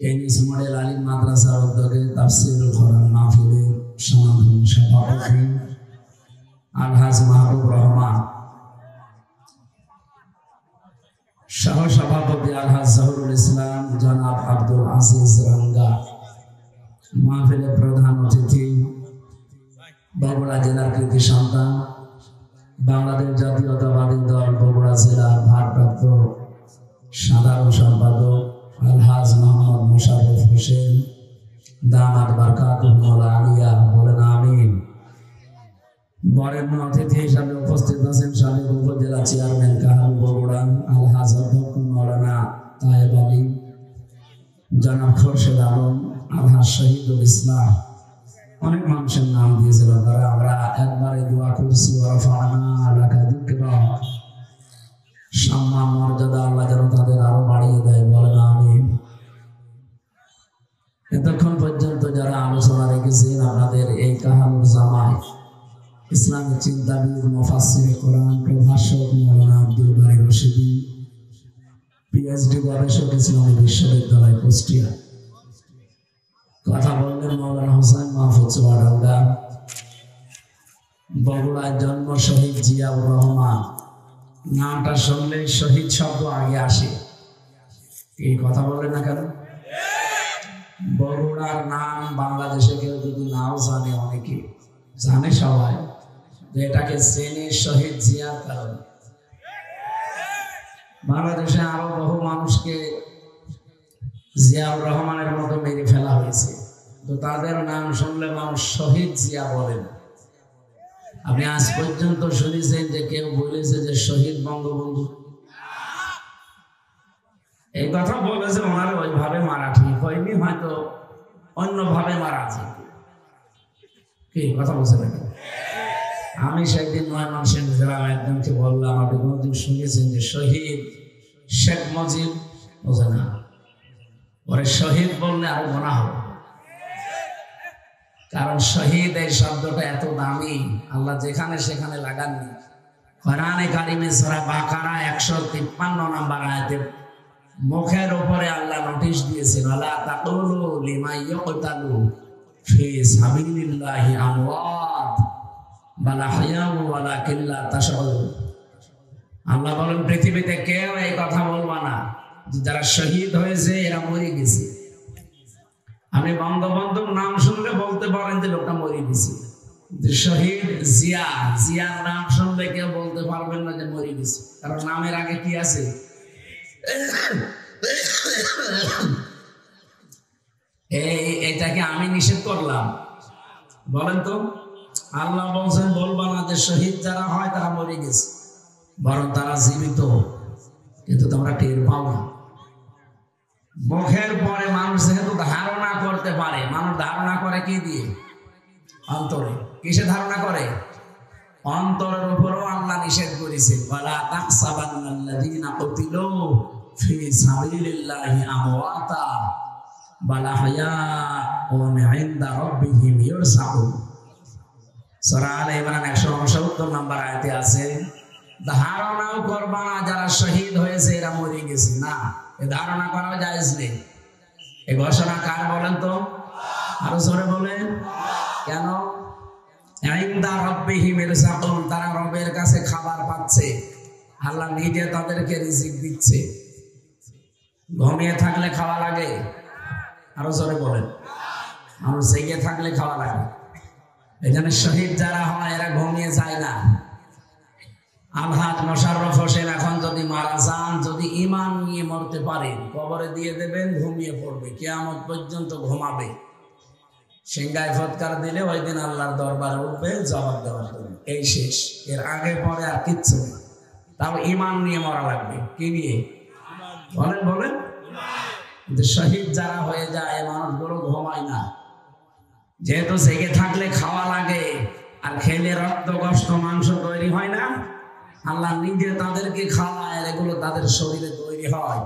NS model আলিম মাদ্রাসার উদ্যোগে তাফসীরুল কোরআন মাহফিলের সমাপনী সভাপতি আলহাজ মাহবুব রহমান, সহ সভাপতি আলহাজ জহুরুল ইসলাম জনাব আব্দুল আজিজ রঙ্গা, মাহফিলের প্রধান অতিথি বগুড়া জেলার কৃতি সন্তান বাংলাদেশ জাতীয়তাবাদী দল বগুড়া জেলার ভারপ্রাপ্ত সাধারণ সম্পাদক আলহাজ মোহাম্মদ মোশাররফ হোসেন দামাত বারকাতুহুল আলিয়া, বলেন আমিন। বরেণ্য অতিথি হিসাবে উপস্থিত আছেন সাবেক উপজেলা চেয়ারম্যান কাহাল বগুড়া আলহাজ অধ্যক্ষ মাওলানা তায়েব আলী, জনাব খোরশেদ আলম, আলহাজ শহীদুল ইসলাম, অনেক মানুষের নাম দিয়েছিল তারা। আমরা একবারে দোয়া করছি সম্মান মর্যাদা আল্লাহ যেন তাদের আরো বাড়িয়ে দেয়, বলেন আমিন। এতক্ষণ পর্যন্ত যারা আলোচনা রেখেছেন আপনাদের এই কাহালুর জামায় ইসলামী চিন্তাবিদ মুফাসসিরে কোরআন প্রভাষক মাওলানা আব্দুল বারী রশিদি, পিএইচডি গবেষক, ইসলামী বিশ্ববিদ্যালয় কুষ্টিয়া। কথা বললেন মাওলানা হোসেন মাহফুজ চুয়াডাঙ্গা। বগুড়ায় জন্ম শহীদ জিয়াউর রহমান, নামটা শুনলে শহীদ শব্দ আগে আসে। এই কথা বললেন না কেন? বগুড়ার নাম বাংলাদেশে কেউ যদি নাও জানে, অনেকে জানে, সবাই এটাকে চেনে শহীদ জিয়ার কারণে। বাংলাদেশে আরো বহু মানুষকে জিয়াউর রহমানের মতো মেরে ফেলা হয়েছে, তো তাদের নাম শুনলে মানুষ শহীদ জিয়া বলেন। আপনি আজ পর্যন্ত শুনেছেন যে কেউ বলেছে যে শহীদ বঙ্গবন্ধু? এই কথা বলেছে ওনারা ওইভাবে মারা ঠিক হয়নি, হয়তো অন্যভাবে মারা আছে। কি কথা বলছে নাকি? আমি সেদিন ময়মনসিংহ জেলার একজনকে বললাম, আপনি কোনদিন শুনেছেন যে শহীদ শেখ মুজিব? বোঝে না, ওরে শহীদ বললে আরো গোনা হবে, কারণ শহীদ এই শব্দটা এত দামি, আল্লাহ যেখানে সেখানে লাগাননি। কোরআনে কারিমে সূরা বাকারা 153 নম্বর আয়াতে মুখের উপরে আল্লাহ নোটিশ দিয়েছেন, আলা তাকুলু লিমা ইয়াকতালু ফি সাবিলিল্লাহি আমওয়াত বাল আহয়াউ ওয়ালাকিন লা তাশউরুন। আল্লাহ বলেন পৃথিবীতে কেউ এই কথা বলবা না যে যারা শহীদ হয়েছে এরা মরে গেছে। আপনি বঙ্গবন্ধুর নাম শুনলে বলতে পারেন যে লোকটা মরে গেছে। শহীদ জিয়া, জিয়ার নাম শুনলে কেউ বলতে পারবেন না যে মরে গেছে, কারণ নামের আগে কি আছে? এটাকে আমি নিষেধ করলাম? বলেন তো। আল্লাহ বলছেন বলবা না যে শহীদ যারা হয় তারা মরে গেছে, বরং তারা জীবিত, কিন্তু তোমরা টের পাও না। মুখের পরে মানুষ যেহেতু ধারণা করতে পারে, মানুষ ধারণা করে কি দিয়ে? অন্তরে। কিসে ধারণা করে? অন্তরের উপরও আল্লাহ নিষেধ করেছে, ওয়ালা তাহসাবান্নাল্লাযীনা কুতিলু ফি সাবিলিল্লাহি আমওয়াতা বাল আহয়াউন ইনদা রাব্বিহিম ইরসাউন। সূরা আলে ইমরান 169 নম্বর আয়াতে আছে, ধারণাও করবা না যারা শহীদ হয়েছে এরা মরে গেছে, না, এ ধারণা করা জায়েজ নেই। এই ঘোষণা কার বলেন তো? আরো জোরে বলেন। কেন? ইনদা রাব্বিহিম ইরসাউন, তারা রবের কাছে খাবার পাচ্ছে, আল্লাহ নিজে তাদেরকে রিজিক দিচ্ছে। ঘুমিয়ে থাকলে খাওয়া লাগে? আরো জোরে বলেন। আর জেগে থাকলে খাওয়া লাগে। এই জন্য শহীদ যারা হয় এরা ঘুমিয়ে যায় না। আলহাজ মোশাররফ হোসেন এখন যদি মারা যান, যদি ঈমান নিয়ে মরতে পারেন, কবরে দিয়ে দেবেন, ঘুমিয়ে পড়বে, কিয়ামত পর্যন্ত ঘুমাবে। সিংহায় ফৎকার দিলে ওই দিন আল্লাহর দরবারে উঠবে জবাব দেওয়ার জন্য। এই শেষ, এর আগে পরে আর কিচ্ছু না। তাও ঈমান নিয়ে মরা লাগবে। কি নিয়ে? বলেন বলেন। কিন্তু শহীদ যারা হয়ে যায় এই মানুষগুলো ঘুমায় না, যেহেতু জেগে থাকলে খাওয়া লাগে, আর খেলে রক্ত কষ্ট মাংস তৈরি হয় না, আল্লাহ নিজে তাদেরকে খাওয়ায়, আর এগুলো তাদের শরীরে তৈরি হয়।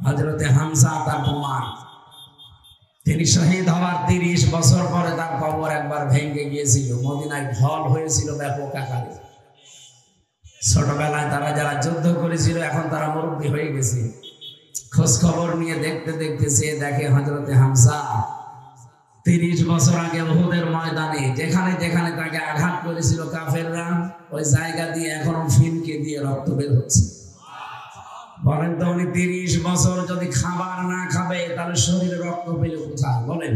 হযরতে হামজা তার প্রমাণ। তিনি শহীদ হওয়ার 30 বছর পরে তার কবর একবার ভেঙে গিয়েছিল, মদিনায় ঢল হয়েছিল ব্যাপক আকারে। ছোটবেলায় তারা যারা যুদ্ধ করেছিল এখন তারা মুরব্বী হয়ে গেছে, খোঁজ খবর নিয়ে দেখতে দেখতে সে দেখে হযরতে হামজা 30 বছর আগে উহুদের ময়দানে যেখানে যেখানে তাকে আঘাত করেছিল কাফেররা, ওই জায়গা দিয়ে এখনো ফিনকে দিয়ে রক্ত বের হচ্ছে। বলেন তো, উনি 30 বছর যদি খাবার না খাবে তাহলে শরীরে রক্ত পেলে কোথায়? বলেন।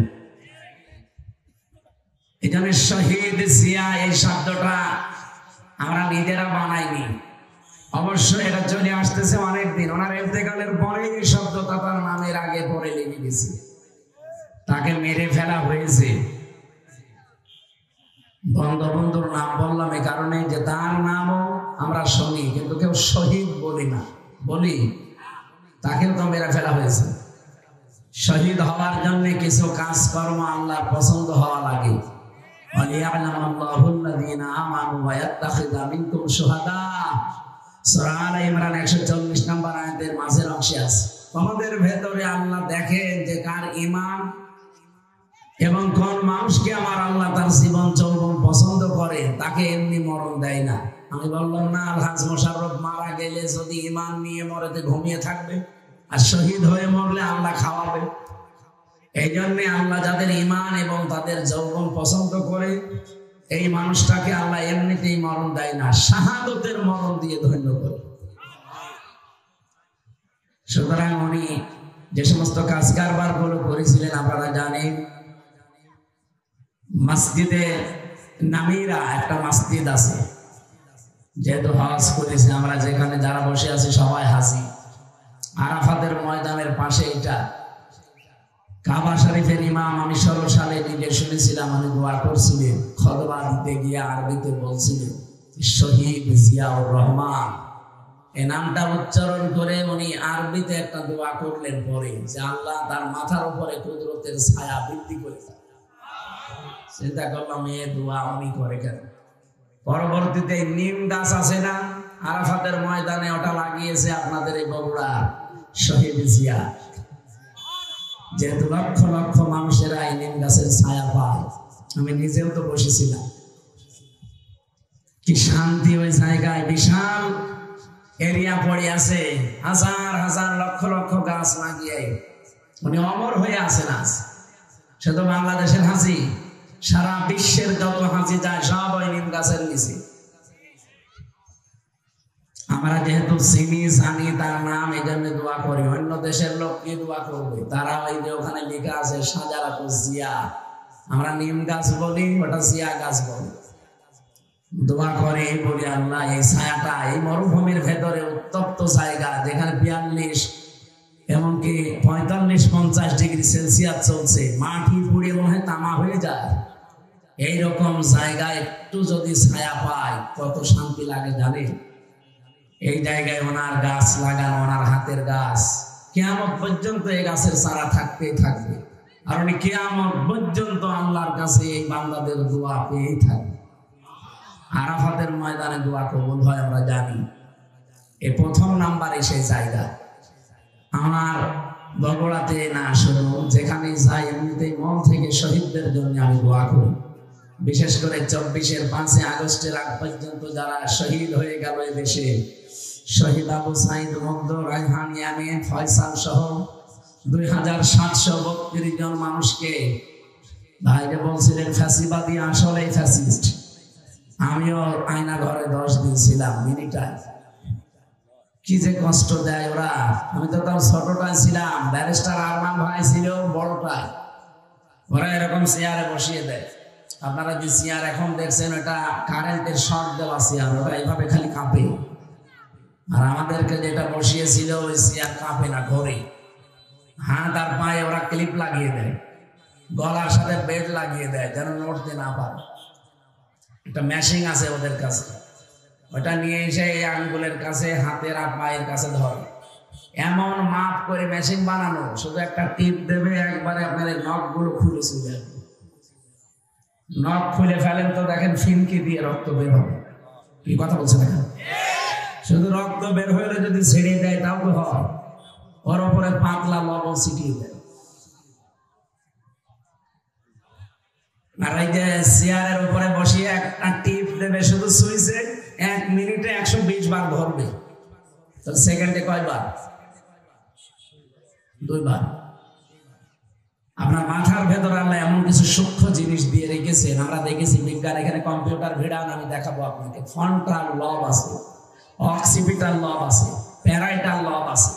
এখানে শহীদ জিয়া এই শব্দটা আমরা নিজেরা বানাইনি, অবশ্য এটা চলে আসতেছে অনেকদিন। ওনার ইন্তেকালের পরে এই শব্দটা তার নামের আগে পরে লেগে গেছে, তাকে মেরে ফেলা হয়েছে। বঙ্গবন্ধুর নাম বললাম এই কারণে যে তার নামও আমরা শুনি কিন্তু কেউ শহীদ বলি না, বলি তাকেও তো মেরে ফেলা হয়েছে। শহীদ হওয়ার জন্য কিছু কাজকর্ম আল্লাহ পছন্দ হওয়া লাগে। সূরা আলে ইমরান 140 নম্বর আয়াতের মাঝের অংশে আছে, আমাদের ভেতরে আল্লাহ দেখেন যে কার ঈমান এবং কোন মানুষকে আমার আল্লাহ তার জীবন যৌবন পছন্দ করে, তাকে এমনি মরণ দেয় না। আমি বললাম না আলহাজ মোশাররফ মারা গেলে যদি ঈমান নিয়ে মরেতে ঘুমিয়ে থাকবে, আর শহীদ হয়ে মরলে আল্লাহ খাওয়াবে। এই জন্য আল্লাহ যাদের ঈমান এবং তাদের যৌবন পছন্দ করে, এই মানুষটাকে আল্লাহ এমনিতেই মরণ দেয় না, শাহাদতের মরণ দিয়ে ধন্য করে। সুতরাং উনি যে সমস্ত কাজ কারবার গুলো করেছিলেন আপনারা জানেন। মসজিদে নামিরা একটা মসজিদ আছে, যেহেতু হজ করেছে আমরা, যেখানে যারা বসে আছি সবাই হাজি। আরাফাতের ময়দানের পাশে এটা কাবা শরীফের ইমাম, আমি 16 সালে নিজে শুনেছিলাম, উনি দোয়া করছিলেন, খুতবা দিতে গিয়ে আরবিতে বলছিলেন শহীদ জিয়াউর রহমান। এই নামটা উচ্চারণ করে উনি আরবিতে একটা দোয়া করলেন পরে, যে আল্লাহ তার মাথার উপরে কুদরতের ছায়া বৃদ্ধি করে দেন। চিন্তা করলাম এ দোয়া উনি করে কেন? পরবর্তীতে নিম গাছ আছে না আরাফাতের ময়দানে, ওটা লাগিয়েছে আপনাদের এই বগুড়া শহীদ জিয়া। যেহেতু লক্ষ লক্ষ মানুষেরা এই নিম গাছের ছায়া পায়, আমি নিজেও তো বসেছিলাম, কি শান্তি ওই জায়গায়। বিশাল এরিয়া পড়ে আছে, হাজার হাজার লক্ষ লক্ষ গাছ লাগিয়ে উনি অমর হয়ে আছেন। আজ শুধু বাংলাদেশের হাজি, সারা বিশ্বের যত হাজি যায় সব ওই নিম গাছের নিচে। আমরা যেহেতু চিনি জানি তার নাম, এই জন্য দোয়া করি। অন্য দেশের লোক কি দোয়া করবে? তারা ওই যে ওখানে লেখা আছে শাজারাতুল জিয়া, আমরা নিম গাছ বলি, ওটা জিয়া গাছ বলি। দোয়া করে বলি আল্লাহ এই ছায়াটা, এই মরুভূমির ভেতরে উত্তপ্ত জায়গা যেখানে 42 এমনকি 45-50 ডিগ্রি সেলসিয়াস চলছে, মাটি পুড়ে মনে হয় তামা হয়ে যায়, এইরকম জায়গায় একটু যদি ছায়া পায় কত শান্তি লাগে জানেন? এই জায়গায় ওনার গাছ লাগানো, ওনার হাতের গাছ, কিয়ামত পর্যন্ত এই গাছের চারা থাকতেই থাকবে। আর উনি কিয়ামত পর্যন্ত আল্লাহর কাছে এই বান্দাদের দোয়া পেয়েই থাকবে। আরাফাতের ময়দানে দোয়া কবুল হয় আমরা জানি। এই প্রথম নাম্বারে সেই জায়গা আমার বগুড়াতে না, শুধু যেখানে যাই এমনিতেই মন থেকে শহীদদের জন্য আমি দোয়া করি। বিশেষ করে 24-এর 5 আগস্টের আগ পর্যন্ত যারা শহীদ হয়ে গেল এই দেশে, শহীদ আবু সাইদ, মুগ্ধ, রায়হান, ইয়ামিন, ফয়সাল সহ 2732 জন মানুষকে ভাইরে বলছিলেন ফ্যাসিবাদী, আসলে ফ্যাসিস্ট। আমিও আয়না ঘরে 10 দিন ছিলাম, মিনিটায় কি যে কষ্ট দেয় ওরা। আমি তো তাও ছোটটায় ছিলাম, ব্যারিস্টার আরমান ভাই ছিল বড়টায়। ওরা এরকম চেয়ারে বসিয়ে দেয়। আপনারা যে চেয়ার এখন দেখছেন ওটা কারেন্টের শর্ট দেওয়া চেয়ার, ওটা এইভাবে খালি কাঁপে। আর আমাদেরকে যেটা বসিয়েছিল ওই চেয়ার কাঁপে না, ঘরে হাত আর পায়ে ওরা ক্লিপ লাগিয়ে দেয়, গলার সাথে বেল্ট লাগিয়ে দেয় যেন নড়তে না পারে। একটা মেশিন আছে ওদের কাছে, ওটা নিয়ে এসে এই আঙ্গুলের কাছে, হাতের আর পায়ের কাছে ধরে, এমন মাপ করে মেশিন বানানো, শুধু একটা টিপ দেবে, একবারে আপনার নখগুলো খুলে চলে যাবে। নখ খুলে ফেলেন তো দেখেন ফিনকি দিয়ে রক্ত বের হবে। কি কথা বলছে দেখেন? শুধু রক্ত বের হলে যদি ছেড়ে দেয় তাও তো হয়, ওর উপরে পাতলা লবণ ছিটিয়ে দেয়। আর এই যে চেয়ারের উপরে বসিয়ে একটা টিপ দেবে শুধু সুইচে, 1 মিনিটে 120 বার ধরবে। তো সেকেন্ডে কয়বার? দুইবার। আপনার মাথার ভেতর আল্লাহ এমন কিছু সূক্ষ্ম জিনিস দিয়ে রেখেছেন, আমরা দেখেছি বিজ্ঞান, এখানে কম্পিউটার ভিড়ান আমি দেখাবো আপনাকে। ফ্রন্টাল লব আছে, অক্সিপিটাল লব আছে, প্যারাইটাল লব আছে,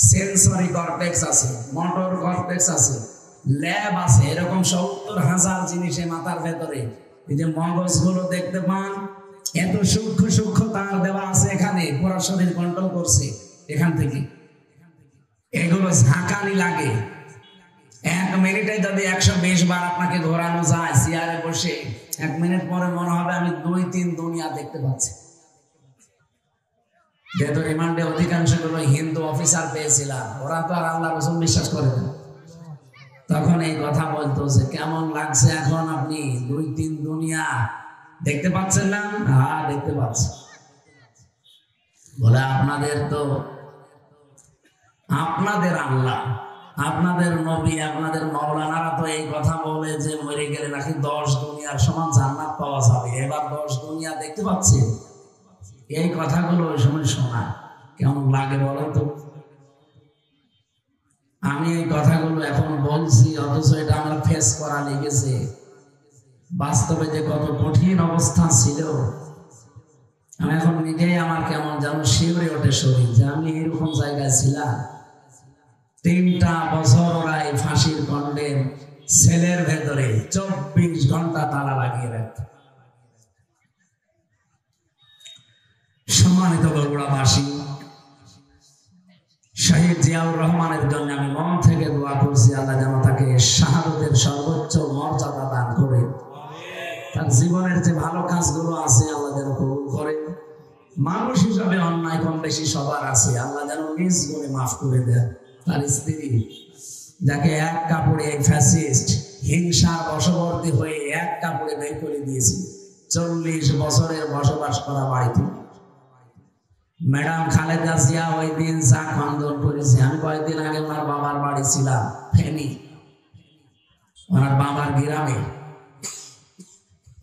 সেন্সরি কর্টেক্স আছে, মোটর কর্টেক্স আছে, ল্যাব আছে, এরকম 70,000 জিনিসে মাথার ভেতরে। এই যে মগজগুলো দেখতে পান, এত সূক্ষ্ম সূক্ষ্ম তার দেওয়া আছে এখানে, পুরো শরীর কন্ট্রোল করছে এখান থেকে। এগুলো ঝাঁকানি লাগে, 1 মিনিটে যদি 120 বার আপনাকে ঘোরানো যায় চেয়ারে বসে, 1 মিনিট পরে মনে হবে আমি 2-3 দুনিয়া দেখতে পাচ্ছি। যেহেতু রিমান্ডে অধিকাংশ গুলো হিন্দু অফিসার পেয়েছিলাম, ওরা তো আর আল্লাহ রসুল বিশ্বাস করে না, তখন এই কথা বলতো যে কেমন লাগছে এখন আপনি 2-3 দুনিয়া দেখতে পাচ্ছেন না? হ্যাঁ দেখতে পাচ্ছি। বলে আপনাদের তো, আপনাদের আল্লাহ, আপনাদের নবী, আপনাদের মাওলানারা তো এই কথা বলে যে মরে গেলে নাকি 10 দুনিয়ার সমান জান্নাত পাওয়া যাবে, এবার 10 দুনিয়া দেখতে পাচ্ছি। এই কথাগুলো ওই সময় শোনা কেমন লাগে বলো তো? আমি এই কথাগুলো এখন বলছি, অথচ এটা আমার ফেস করা লেগেছে। বাস্তবে যে কত কঠিন অবস্থা ছিল, আমি এখন নিজেই আমার কেমন যেন শিউরে ওঠে শরীর, যে আমি এরকম জায়গায় ছিলাম। 3টা বছর ওরা এই ফাঁসির কন্ডের সেলের ভেতরে 24 ঘন্টা তালা লাগিয়ে রাখত। সম্মানিত বগুড়াবাসী, শহীদ জিয়াউর রহমানের জন্য আমি মন থেকে দোয়া করছি, আল্লাহ যেন তাকে শাহাদাতের সর্বোচ্চ মর্যাদা দান করে, তার জীবনের যে ভালো কাজগুলো আছে আল্লাহ যেন কবুল করে। মানুষ হিসাবে অন্যায় কম বেশি সবার আছে, আল্লাহ যেন নিজ গুণে মাফ করে দেন। তার স্ত্রী, যাকে এক কাপড়ে এই ফ্যাসিস্ট হিংসার বশবর্তী হয়ে এক কাপড়ে বের করে দিয়েছি, 40 বছরের বসবাস করা বাড়িতে। ম্যাডাম খালেদা জিয়া ওই দিন চা খন্দন করেছে। আমি কয়েকদিন আগে ওনার বাবার বাড়ি ছিলাম, ফেনী, ওনার বাবার গ্রামে।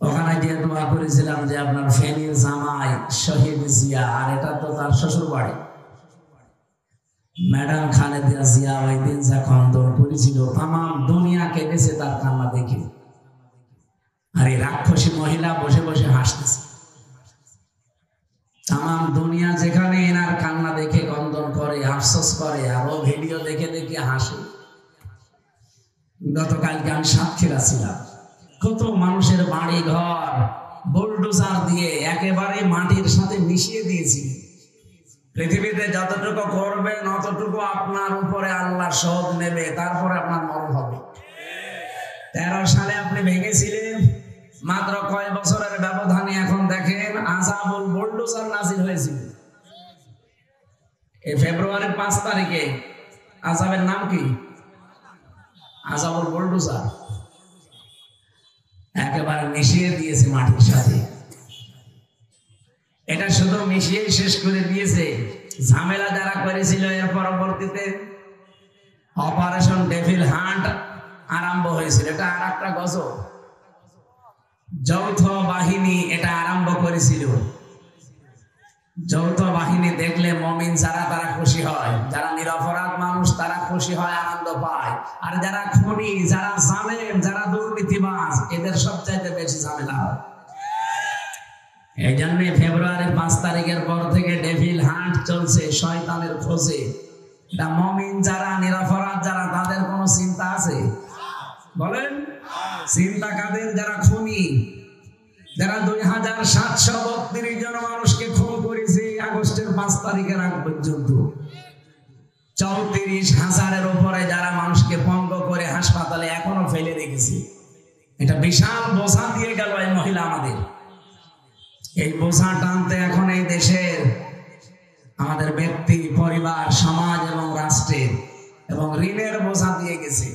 ওখানে গিয়ে দোয়া করেছিলাম যে আপনার ফেনীর জামাই শহীদ জিয়া, আর এটা তো তার শ্বশুর বাড়ি। ম্যাডাম খালেদা জিয়া ওই দিন যা খন্দন করেছিল, তাম দুনিয়া কেঁদেছে তার কান্না দেখে। আর এই রাক্ষসী মহিলা বসে বসে হাসতেছে। তাম দুনিয়া যেখানে এনার কান্না দেখে কন্দন করে, আফসোস করে, আর ও ভিডিও দেখে দেখে হাসে। গতকালকে আমি সাক্ষীরা ছিলাম, কত মানুষের বাড়ি ঘর বুলডোজার দিয়ে একেবারে মাটির সাথে মিশিয়ে দিয়েছি। পৃথিবীতে যতটুকু করবেন অতটুকু আপনার উপরে আল্লাহ শোধ নেবে, তারপরে আপনার মরণ হবে। 13 সালে আপনি ভেঙেছিলেন, মাত্র কয় বছরের ব্যবধানে এখন দেখেন আযাবুল বুলডোজার নাজিল হয়েছিল। এই ফেব্রুয়ারির 5 তারিখে আযাবের নাম কি? আযাবুল বুলডোজার। একেবারে মিশিয়ে দিয়েছে মাটির সাথে। এটা শুধু মিশিয়ে শেষ করে দিয়েছে, ঝামেলা যারা করেছিল এর পরবর্তীতে অপারেশন ডেভিল হান্ট আরম্ভ হয়েছিল। এটা আর একটা গজব। যৌথ বাহিনী এটা আরম্ভ করেছিল। যৌথ বাহিনী দেখলে মুমিন যারা তারা খুশি হয়, যারা নিরপরাধ মানুষ তারা খুশি হয়, আনন্দ পায়। আর যারা খুনি, যারা জালেম, যারা দুর্নীতিবাজ, এদের সবচাইতে বেশি ঝামেলা হয়। এই জন্য ফেব্রুয়ারির 5 তারিখের পর থেকে ডেভিল হান্ট চলছে, শয়তানের খোঁজে। এটা মুমিন যারা, নিরপরাধ যারা, তাদের কোনো চিন্তা আছে? বলেন চিন্তা কাদের? যারা খুনি, যারা 2732 জন মানুষকে খুন করেছে আগস্টের 5 তারিখের আগ পর্যন্ত। 34,000-এর উপরে যারা মানুষকে পঙ্গ করে হাসপাতালে এখনো ফেলে রেখেছে। এটা বিশাল বোঝা দিয়ে গেল এই মহিলা আমাদের। এই বোঝা টানতে এখন এই দেশের আমাদের ব্যক্তি, পরিবার, সমাজ এবং রাষ্ট্রের এবং ঋণের বোঝা দিয়ে গেছে।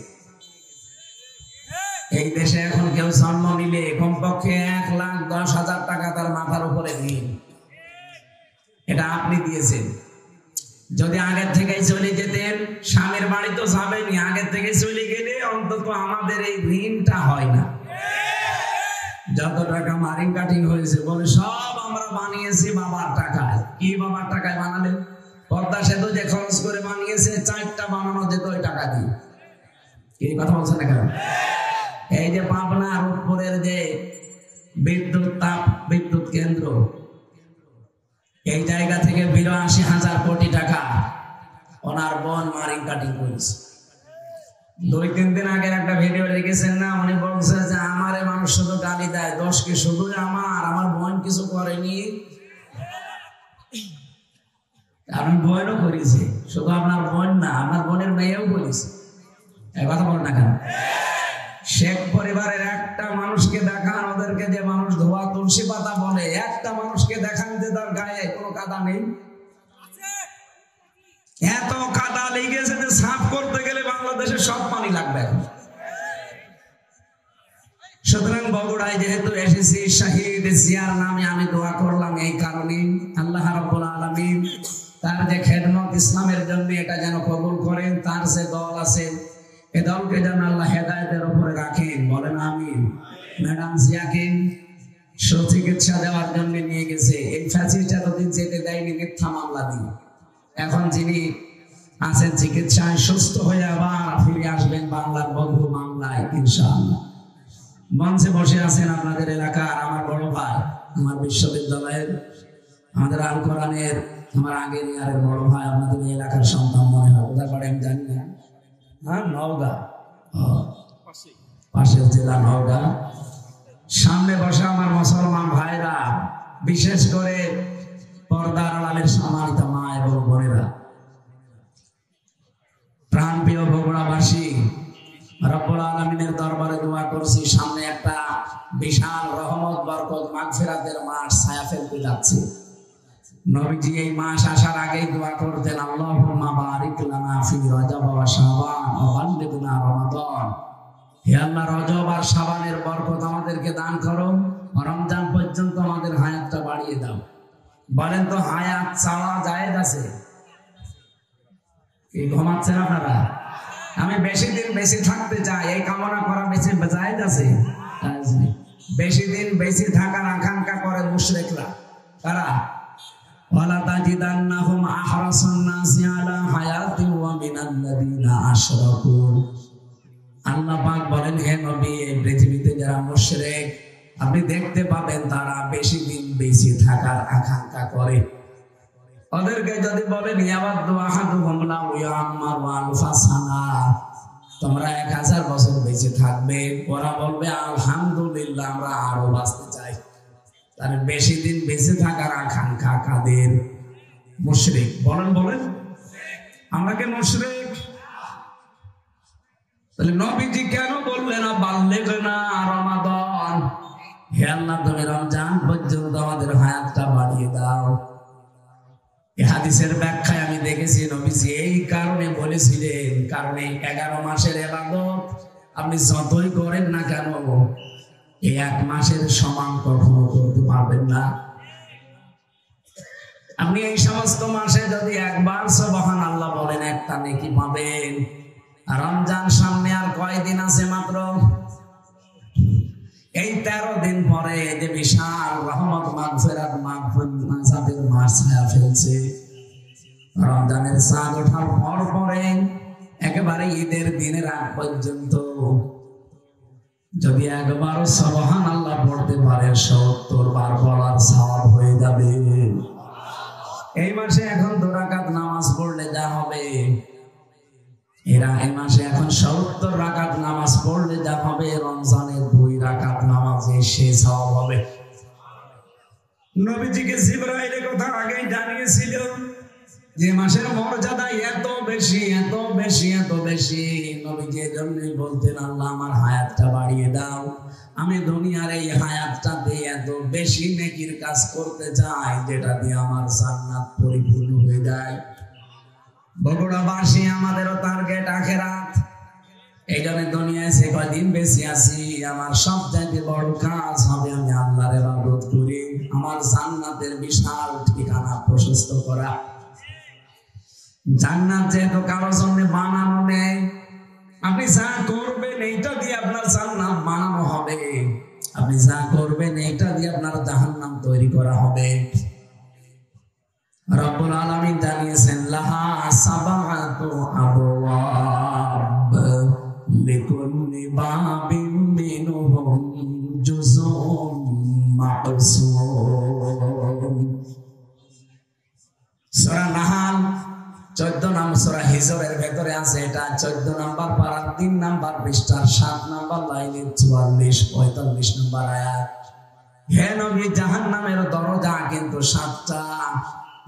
এই দেশে এখন কেউ জন্ম নিলে কমপক্ষে 1,10,000 টাকা তার মাথার উপরে ঋণ। এটা আপনি দিয়েছেন। যদি আগের থেকে চলে যেতেন, স্বামীর বাড়ি তো যাবেনি, আগের থেকে চলে গেলে অন্তত আমাদের এই ঋণটা হয় না। যত টাকা মারিং কাটিং হয়েছে বলে সব আমরা বানিয়েছি বাবার টাকায়। কি বাবার টাকায় বানালেন? কত পদ্মা সেতু যে খরচ করে বানিয়েছে 4টা বানানো যেত ওই টাকা দিয়ে। কি কথা বলছেন না কেন? এই যে পাবনা রূপপুরের যে বিদ্যুৎ কেন্দ্র, এই জায়গা থেকে 82,000 কোটি টাকা ওনার বোন মারিং কাটিং করেছে। 2-3 দিন আগে একটা ভিডিও দেখেছেন না, উনি বলছে যে আমারে মানুষ শুধু গালি দেয়, দোষ কি শুধু আমার বোন কিছু করেনি? আমি বোনও করেছি, শুধু আপনার বোন না, আপনার বোনের মেয়েও করেছে। এই কথা বলেন না কেন? শেখ পরিবারের একটা মানুষকে দেখান, ওদেরকে যে মানুষ ধোয়া তুলসী পাতা বলে, একটা মানুষকে দেখান যে তার গায়ে কোনো কাদা নেই। এত কাদা লেগেছে যে সাফ করতে গেলে বাংলাদেশে সব পানি লাগবে। সুতরাং বগুড়ায় যেহেতু এসেছি, শহীদ জিয়ার নামে আমি দোয়া করলাম এই কারণে, আল্লাহ রাব্বুল আলামিন তার যে খেদমত ইসলামের জন্য এটা যেন কবুল করেন। তার যে দল আছে, এ দলকে যেন আল্লাহ হেদায়েতের উপরে রাখেন, বলেন আমিন। ম্যাডাম জিয়াকে সুচিকিৎসা দেওয়ার জন্য নিয়ে গেছে, এই ফ্যাসিলিটি এতদিন যেতে দেয়নি মিথ্যা মামলা দিয়ে। এখন যিনি আছেন চিকিৎসায়, সুস্থ হয়ে আবার ফিরে আসবেন বাংলার বন্ধু মামলায় ইনশাআল্লাহ। মঞ্চে বসে আছেন আপনাদের এলাকার আমার বড় ভাই, আমার বিশ্ববিদ্যালয়ের, আমাদের আল কোরআনের আমার আগের ইয়ারের বড় ভাই, আপনাদের এলাকার সন্তান মনে হয়, কোথায় পড়ে আমি জানি না। হ্যাঁ, নওগাঁ, পাশের জেলা নওগাঁ। সামনে বসে আমার মুসলমান ভাইরা, বিশেষ করে পর্দার আড়ালের সম্মানিত মা এবং বোনেরা, প্রাণপ্রিয় বগুড়াবাসী, রব্বুল আলামিনের দরবারে দোয়া করছি, সামনে একটা বিশাল রহমত, বরকত, মাগফিরাতের মাস ছায়া ফেলতে যাচ্ছে। নবীজি এই মাস আসার আগেই দোয়া করতেন, আল্লাহুম্মা বারিক লানা ফি রজব ওয়া শাবান ওয়া বাল্লিগনা রমাদান। হে আল্লাহ, রজব আর শাবানের বরকত আমাদেরকে দান করো, রমজান পর্যন্ত আমাদের হায়াতটা বাড়িয়ে দাও। বলেন তো, হায়াত চাওয়া জায়েজ আছে? কি ঘুমাচ্ছেন আপনারা? আমি বেশি দিন বেশি থাকতে চাই, এই কামনা করা বেশি জায়েজ আছে? বেশি দিন বেশি থাকার আকাঙ্ক্ষা করে মুশরিকরা। কারা? ওয়ালা তাজিদান্নাহুম আহরাসান নাসি আলা হায়াতিন ওয়া মিনাল্লাযিনা আশরাকু। আল্লাহ পাক বলেন, হে নবী, এই পৃথিবীতে যারা মুশরিক আপনি দেখতে পাবেন তারা বেশি দিন বেশি থাকার আকাঙ্ক্ষা করে। ওদেরকে যদি বলেন ইয়াওয়াদু আহাদুহুম লাউ ইয়াম্মারু আলফা সানা, তোমরা 1000 বছর বেঁচে থাকবে, ওরা বলবে আলহামদুলিল্লাহ, আমরা আরো বাঁচতে চাই। তাহলে বেশি দিন বেঁচে থাকার আকাঙ্ক্ষা কাদের? মুশরিক। বলেন আমরা কি মুশরিক? তাহলে নবীজি কেন বললেন বাল্লিগনা রমাদান? হে আল্লাহ, তুমি রমজান পর্যন্ত আমাদের হায়াতটা বাড়িয়ে দাও। এই হাদিসের ব্যাখ্যায় আমি দেখেছি নবীজি এই কারণে বলেছিলেন, কারণ এই 11 মাসের ইবাদত আপনি যতই করেন না কেন, এই 1 মাসের সমান কখনো করতে পারবেন না। আপনি এই সমস্ত মাসে যদি একবার সুবহানাল্লাহ বলেন, একটা নেকি পাবেন। রমজান সামনে আর কয়দিন আছে? মাত্র এই 13 দিন পরে যে বিশাল রহমত, মাগফিরাত, মাগফিরাতের মাস ছায়া ফেলছে। রমজানের চাঁদ ওঠার পর পরে একেবারে ঈদের দিনের আগ পর্যন্ত যদি একবার সুবহানাল্লাহ পড়তে পারে, 70 বার পড়ার সওয়াব হয়ে যাবে। এই মাসে এখন 2 রাকাত নামাজ পড়লে যা হবে, এই মাসে এখন 70 রাকাত নামাজ পড়লে যা হবে, রমজানের 2 রাকাত নামাজে সে সওয়াব হবে। নবীজিকে জিবরাইল কথা আগেই জানিয়েছিল যে মাসের মর্যাদা এত বেশি, এত বেশি, এত বেশি। নবীজি এজন্যই বলতেন, আল্লাহ আমার হায়াতটা বাড়িয়ে দাও, আমি দুনিয়ার এই হায়াতটা দিয়ে এত বেশি নেকির কাজ করতে চাই যেটা দিয়ে আমার জান্নাত পরিপূর্ণ হয়ে যায়। বগুড়াবাসী, আমাদেরও টার্গেট আখিরাত। এই জন্য দুনিয়ায় যে কয়দিন বেশি আছি, আমার সবচাইতে বড় কাজ হবে আমি আল্লাহর ইবাদত করি, আমার জান্নাতের বিশাল ঠিকানা প্রশস্ত করা। জান্নাত যেহেতু কারোর জন্য বানানো নেই, আপনি যা করবেন এইটা দিয়ে আপনার জান্নাত বানানো হবে, আপনি যা করবেন এইটা দিয়ে আপনার জাহান্নাম তৈরি করা হবে। রব্বুল আলামিন জানিয়েছেন লাহা সাবাতু আবওয়াব লিকুল্লি বাবিন মিনহুম জুজুম মাকসুম। সূরা নাহাল 14 নম্বর সূরা হিজরের ভেতরে আছে, এটা 14 নম্বর পারা 3 নম্বর পৃষ্ঠার 7 নম্বর লাইনে 44-45 নম্বর আয়াত। হে নবী, জাহান্নামের দরজা কিন্তু 7টা।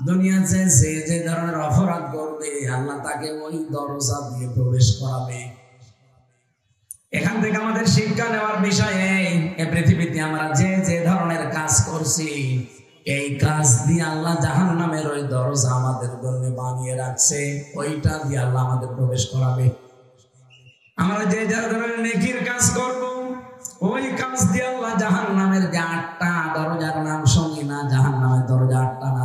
দুনিয়াতে যে ধরনের অপরাধ করবে আল্লাহ তাকে ওই দরজা দিয়ে প্রবেশ করাবে। এখান থেকে আমাদের শিক্ষা নেওয়ার বিষয় এই পৃথিবীতে আমরা যে ধরনের কাজ করছি এই কাজ দিয়ে আল্লাহ জাহান্নামের ওই দরজা আমাদের জন্য বানিয়ে রাখছে, ওইটা দিয়ে আল্লাহ আমাদের প্রবেশ করাবে। আমরা যে ধরনের নেকির কাজ করব ওই কাজ দিয়ে আল্লাহ জাহান্নামের যে 8টা দরজার নাম শুনি না, জাহান্নামের দরজা 8টা না,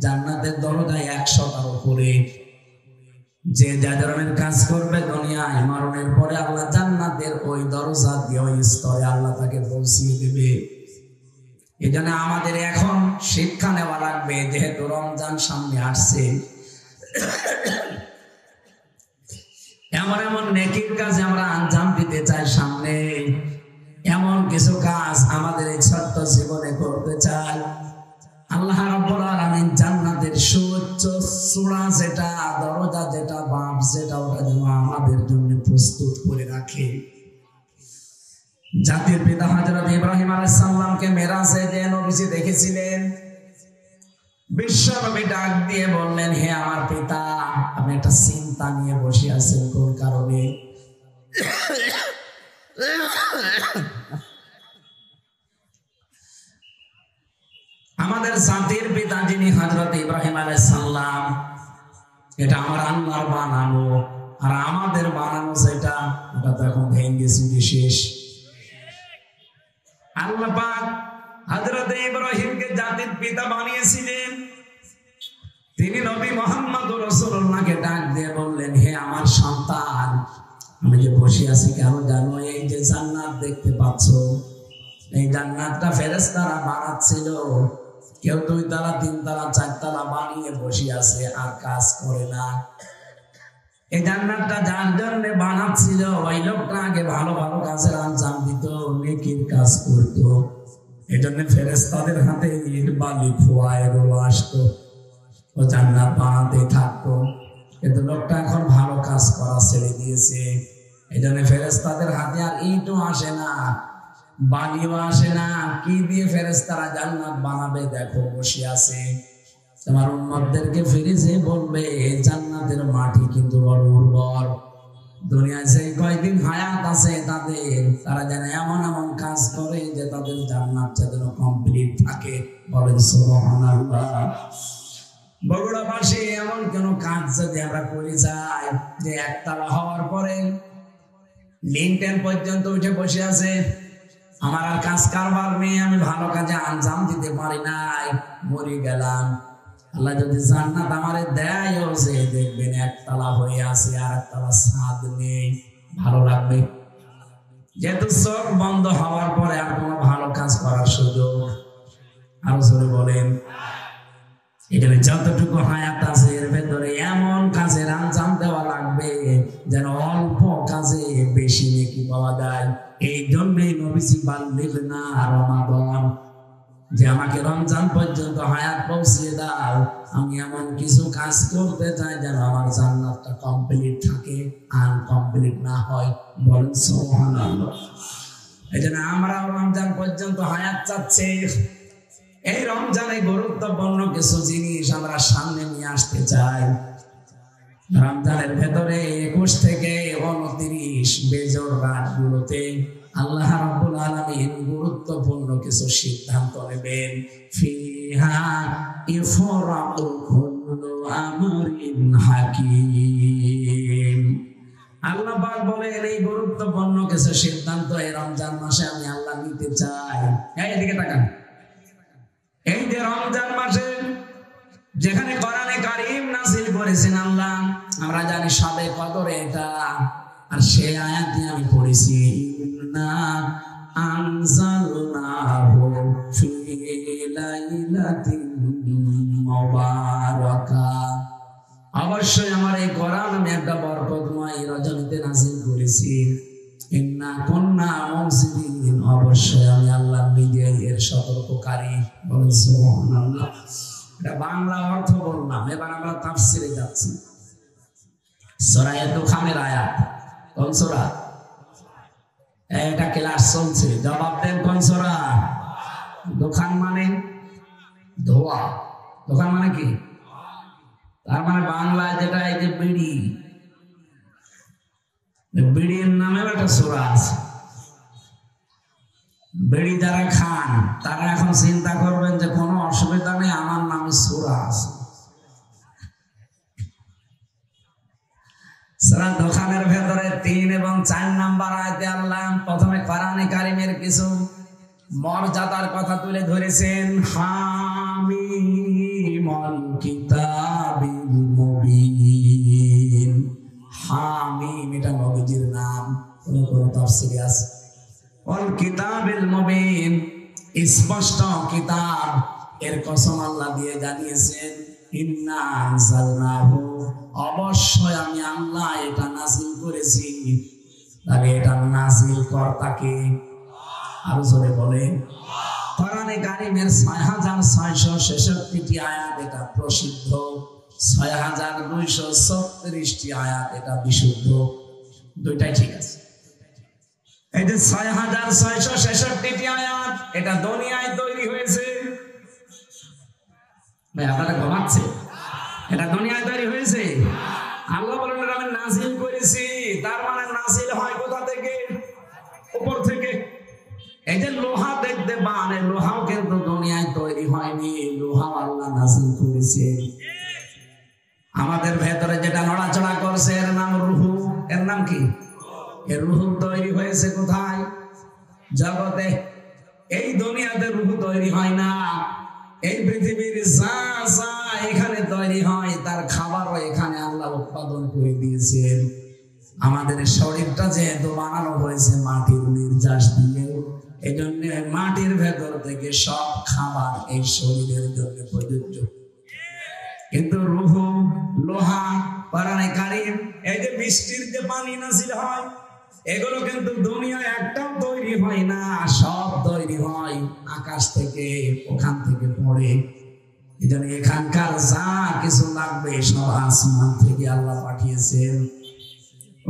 জান্নাতের দরজা 100টার উপরে। যে ধরনের কাজ করবে দুনিয়ায় মরণের পরে আল্লাহ জান্নাতের ওই দরজা দিয়ে ওই স্তরে আল্লাহ তাকে পৌঁছিয়ে দেবে। এই জন্য আমাদের এখন শিক্ষা নেওয়া লাগবে, যেহেতু রমজান সামনে আসছে, এমন এমন নেকির কাজে আমরা আঞ্জাম দিতে চাই। সামনে এমন কিছু কাজ আমাদের এই ছোট্ট জীবনে করতে চাই। আল্লাহ রাব্বুল আলামিন জান্নাতের সুউচ্চ চূড়া যেটা, দরজা যেটা, বাপ যেটা, ওটা যেন আমাদের জন্য প্রস্তুত করে রাখে। জাতির পিতা হযরত ইব্রাহিম আলাইহিস সালামকে মেরাজে যে নবীজি দেখেছিলেন, বিশ্বনবী ডাক দিয়ে বললেন, হে আমার পিতা, আপনি একটা চিন্তা নিয়ে বসে আছেন, কোন কারণে? আমাদের জাতির পিতা যিনি হযরত ইব্রাহিম আলাইহিস সালাম, এটা আমার আল্লাহর বানানো, আর আমাদের বানানো যেটা, ওটা তো এখন ভেঙে চুরে শেষ। আল্লাহ পাক হযরত ইব্রাহিমকে জাতির পিতা বানিয়েছিলেন। তিনি নবী মুহাম্মদুর রাসূলুল্লাহকে ডাক দিয়ে বললেন, হে আমার সন্তান, আমি যে বসে আছি কেন জানো? এই যে জান্নাত দেখতে পাচ্ছ, এই জান্নাতটা ফেরেশতারা বানাচ্ছিল। কেউ 2 তলা 3 তলা 4 তলা বানিয়ে বসে আছে আর কাজ করে না। এই জান্নাতটা যার জন্য বানাচ্ছিল ওই লোকটা আগে ভালো ভালো কাজের আঞ্জাম দিত, নেকির কাজ করত। এই জন্য ফেরেশতাদের হাতে ইট বালি খোয়ায় রোল আসতো, ও জান্নাত বানাতে থাকতো। কিন্তু লোকটা এখন ভালো কাজ করা ছেড়ে দিয়েছে। এই জন্য ফেরেশতাদের হাতে আর ইটও আসে না, বালিও আসে না। কি দিয়ে ফেরেশতারা জান্নাত বানাবে? দেখো বসে আছে। তোমার উম্মতদেরকে ফিরেছে বলবে, জান্নাতের মাটি কিন্তু বড় উর্বর। দুনিয়ায় যে কয়েকদিন হায়াত আছে তাদের, তারা যেন এমন এমন কাজ করে যে তাদের জান্নাতটা যেন কমপ্লিট থাকে। বলেন সুবহানাল্লাহ। বগুড়াবাসী এমন কোন কাজ যদি আমরা করে যাই যে একতলা হওয়ার পরে লিনটেন পর্যন্ত উঠে বসে আছে, আমার আর কাজ কারবার নেই, আমি ভালো কাজে আঞ্জাম দিতে পারি নাই, মরে গেলাম। আল্লাহ যদি জান্নাত আমারে দেয়, যে দেখবেন একতলা হয়ে আছে আর একতলা ছাদ নেই, ভালো লাগবে? যেহেতু চোখ বন্ধ হওয়ার পরে আর কোনো ভালো কাজ করার সুযোগ, আরো জোরে বলেন। এখানে যতটুকু হায়াত আছে এর ভেতরে এমন কাজের আঞ্জাম দেওয়া লাগবে যেন অল্প কাজে বেশি নেকি পাওয়া যায়। এই জন্যই নবীজি বললেন না রমাদান, যে আমাকে রমজান পর্যন্ত হায়াত পৌঁছিয়ে দাও, আমি এমন কিছু কাজ করতে চাই যেন আমার জান্নাতটা কমপ্লিট থাকে, আনকমপ্লিট না হয়। বলেন সুবহানাল্লাহ। এই জন্য আমরা রমজান পর্যন্ত হায়াত চাচ্ছি। এই রমজানে গুরুত্বপূর্ণ কিছু জিনিস আমরা সামনে নিয়ে আসতে চাই। রমজানের ভেতরে 21 থেকে 29 বেজোর রাতগুলোতে আল্লাহ রাব্বুল আলামিন গুরুত্বপূর্ণ কিছু সিদ্ধান্ত নেবেন। ফিহা ইফরাকু কুল্লু আমরিন হাকিম। আল্লাহ পাক বলেন, এই গুরুত্বপূর্ণ কিছু সিদ্ধান্ত এই রমজান মাসে আমি আল্লাহ নিতে চাই। এদিকে তাকান। এই যে রমজান মাসে যেখানে কোরআনে কারীম নাযিল করেছেন আল্লাহ, আমরা জানি সবে কদরে এটা, আর সেই আয়াতটি আমি পড়েছি, ইন্না আনজালনাহু ফি লাইলাতিন মুবারাকা। অবশ্যই আমার এই কোরআন আমি একটা বরকতময় রজনীতে নাযিল করেছি। ইন্না কুন্না মুনজিরিন, অবশ্যই আমি আল্লাহ নিজেই এর সতর্ককারী। বলেন সুবহানাল্লাহ। এটা বাংলা অর্থ বললাম, এবার আমরা তাফসিরে যাচ্ছি। সূরা দুখানের আয়াত। কোন সূরা? এটা ক্লাস চলছে, জবাব দেন কোন সূরা? দুখান মানে ধোয়া। দুখান মানে কি? তার মানে বাংলায় যেটা, এই যে বিড়ি, বিড়ির নামে একটা সূরা আছে। বিড়ি যারা খান তারা এখন চিন্তা করবেন যে কোনো অসুবিধা নেই, আমার নামে সূরা আছে। সূরা দুখানের ভেতরে 3 এবং 4 নাম্বার আয়াতে আল্লাহ প্রথমে কোরআনে কারীমের কিছু মর্যাদার কথা তুলে ধরেছেন। হামিমুল কিতাবিল মুবিন। হামিম এটা নবীজির নাম, কোন কোন তাফসীরে আছে। ওয়াল কিতাবিল মুবিন, স্পষ্ট কিতাব, এর কসম আল্লাহ দিয়ে জানিয়েছেন ইন্না আনজালনাহু, অবশ্যই আমি আল্লাহ এটা নাযিল করেছি। তাহলে এটা নাযিল কর্তাকে, আরো জোরে বলেন। কোরআনে কারীমের 6666টি আয়াত এটা প্রসিদ্ধ, 6236টি আয়াত এটা বিশুদ্ধ। দুইটাই ঠিক আছে। এই যে 6666টি আয়াত এটা দুনিয়ায় তৈরি হয়েছে। ভাই আপনারা ঘুমাচ্ছে? এটা দুনিয়ায় তৈরি হয়েছে। আল্লাহ বলেন আমি নাযিল করেছি, তার মানে নাযিল হয় কোথা থেকে? উপর থেকে। এই যে লোহা দেখতে পান, লোহাও কিন্তু দুনিয়ায় তৈরি হয়নি, লোহা আল্লাহ নাযিল করেছে। আমাদের ভেতরে যেটা নড়াচড়া করছে এর নাম রূহ। এর নাম কি? এর রূহ তৈরি হয়েছে কোথায়? জগতে। এই দুনিয়াতে রূহ তৈরি হয় না। এই পৃথিবীর যা যা এখানে তৈরি হয় তার খাবারও এখানে আল্লাহ উৎপাদন করে দিয়েছেন। আমাদের শরীরটা যেহেতু বানানো হয়েছে মাটির নির্যাস দিয়ে, এই জন্য মাটির ভেতর থেকে সব খাবার এই শরীরের জন্য প্রযোজ্য। কিন্তু রূহ, লোহা, কোরআনে কারীম, এই যে বৃষ্টির যে পানি নাযিল হয়, এগুলো কিন্তু দুনিয়ায় একটাও তৈরি হয় না, সব তৈরি হয় আকাশ থেকে, ওখান থেকে পড়ে। এই জন্য এখানকার যা কিছু লাগবে সব আসমান থেকে আল্লাহ পাঠিয়েছেন।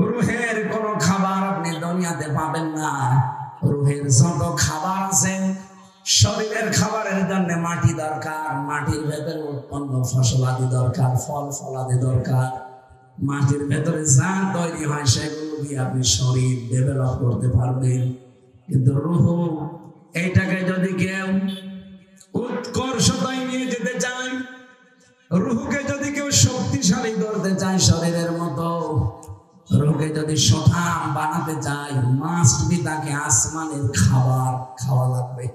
রূহের কোনো খাবার আপনি দুনিয়াতে পাবেন না। রূহের যত খাবার আছে, শরীরের খাবারের জন্য মাটি দরকার, মাটির ভেতরে উৎপন্ন ফসলাদি দরকার, ফল ফলাদি দরকার। মাটির ভেতরে যা তৈরি হয় সেগুলো দিয়ে আপনি শরীর ডেভেলপ করতে পারবেন। কিন্তু রূহ, এইটাকে যদি কেউ উৎকর্ষতায় নিয়ে যেতে চায়, রূহকে যদি কেউ শক্তিশালী করতে চায় শরীরের মতো, রূহকে যদি সঠাম বানাতে চায়, মাস্ট বি তাকে আসমানের খাবার খাওয়া লাগবে।